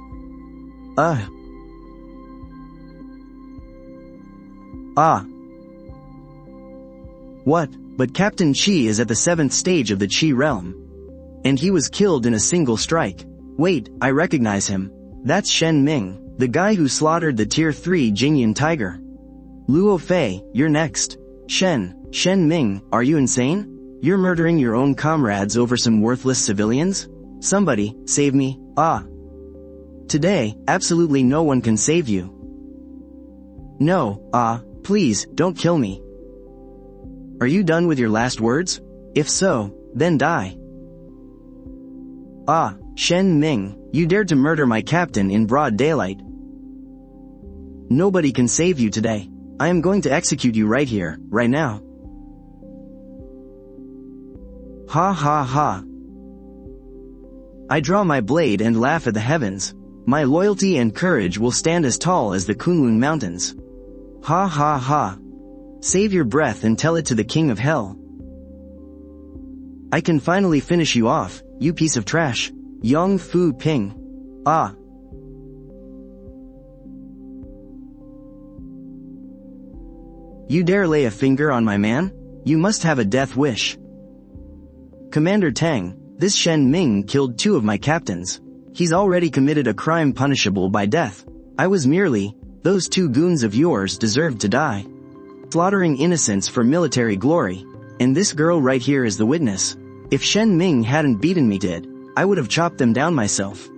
What? But Captain Qi is at the 7th stage of the Qi realm. And he was killed in a single strike. Wait, I recognize him. That's Shen Ming, the guy who slaughtered the Tier 3 Jingyan tiger. Luo Fei, you're next. Shen Ming, are you insane? You're murdering your own comrades over some worthless civilians? Somebody, save me. Today, absolutely no one can save you. No, please, don't kill me. Are you done with your last words? If so, then die. Shen Ming, you dared to murder my captain in broad daylight. Nobody can save you today. I am going to execute you right here, right now. Ha ha ha. I draw my blade and laugh at the heavens. My loyalty and courage will stand as tall as the Kunlun mountains. Ha ha ha. Save your breath and tell it to the king of hell. I can finally finish you off, you piece of trash. Yang Fu Ping. You dare lay a finger on my man? You must have a death wish. Commander Tang, this Shen Ming killed 2 of my captains. He's already committed a crime punishable by death. I was merely, those 2 goons of yours deserved to die. Slaughtering innocents for military glory. And this girl right here is the witness. If Shen Ming hadn't beaten me dead, I would have chopped them down myself.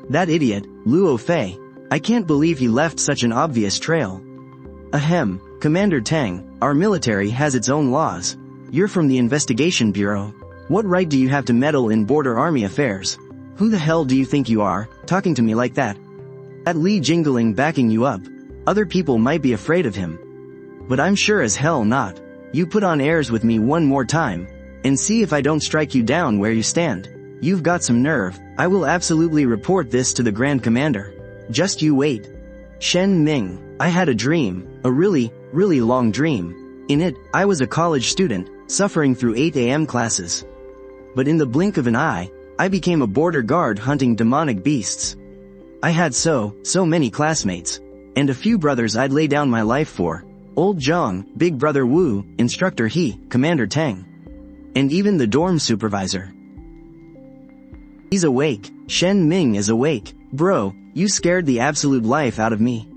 That idiot, Luo Fei, I can't believe he left such an obvious trail. Ahem, Commander Tang, our military has its own laws. You're from the Investigation Bureau. What right do you have to meddle in border army affairs? Who the hell do you think you are, talking to me like that? That Li Jingling backing you up. Other people might be afraid of him. But I'm sure as hell not. You put on airs with me one more time, and see if I don't strike you down where you stand. You've got some nerve. I will absolutely report this to the Grand Commander. Just you wait. Shen Ming, I had a dream, a really long dream. In it, I was a college student, suffering through 8 a.m. classes. But in the blink of an eye, I became a border guard hunting demonic beasts. I had so many classmates, and a few brothers I'd lay down my life for. Old Zhang, Big Brother Wu, Instructor He, Commander Tang. And even the dorm supervisor. He's awake. Shen Ming is awake. Bro, you scared the absolute life out of me.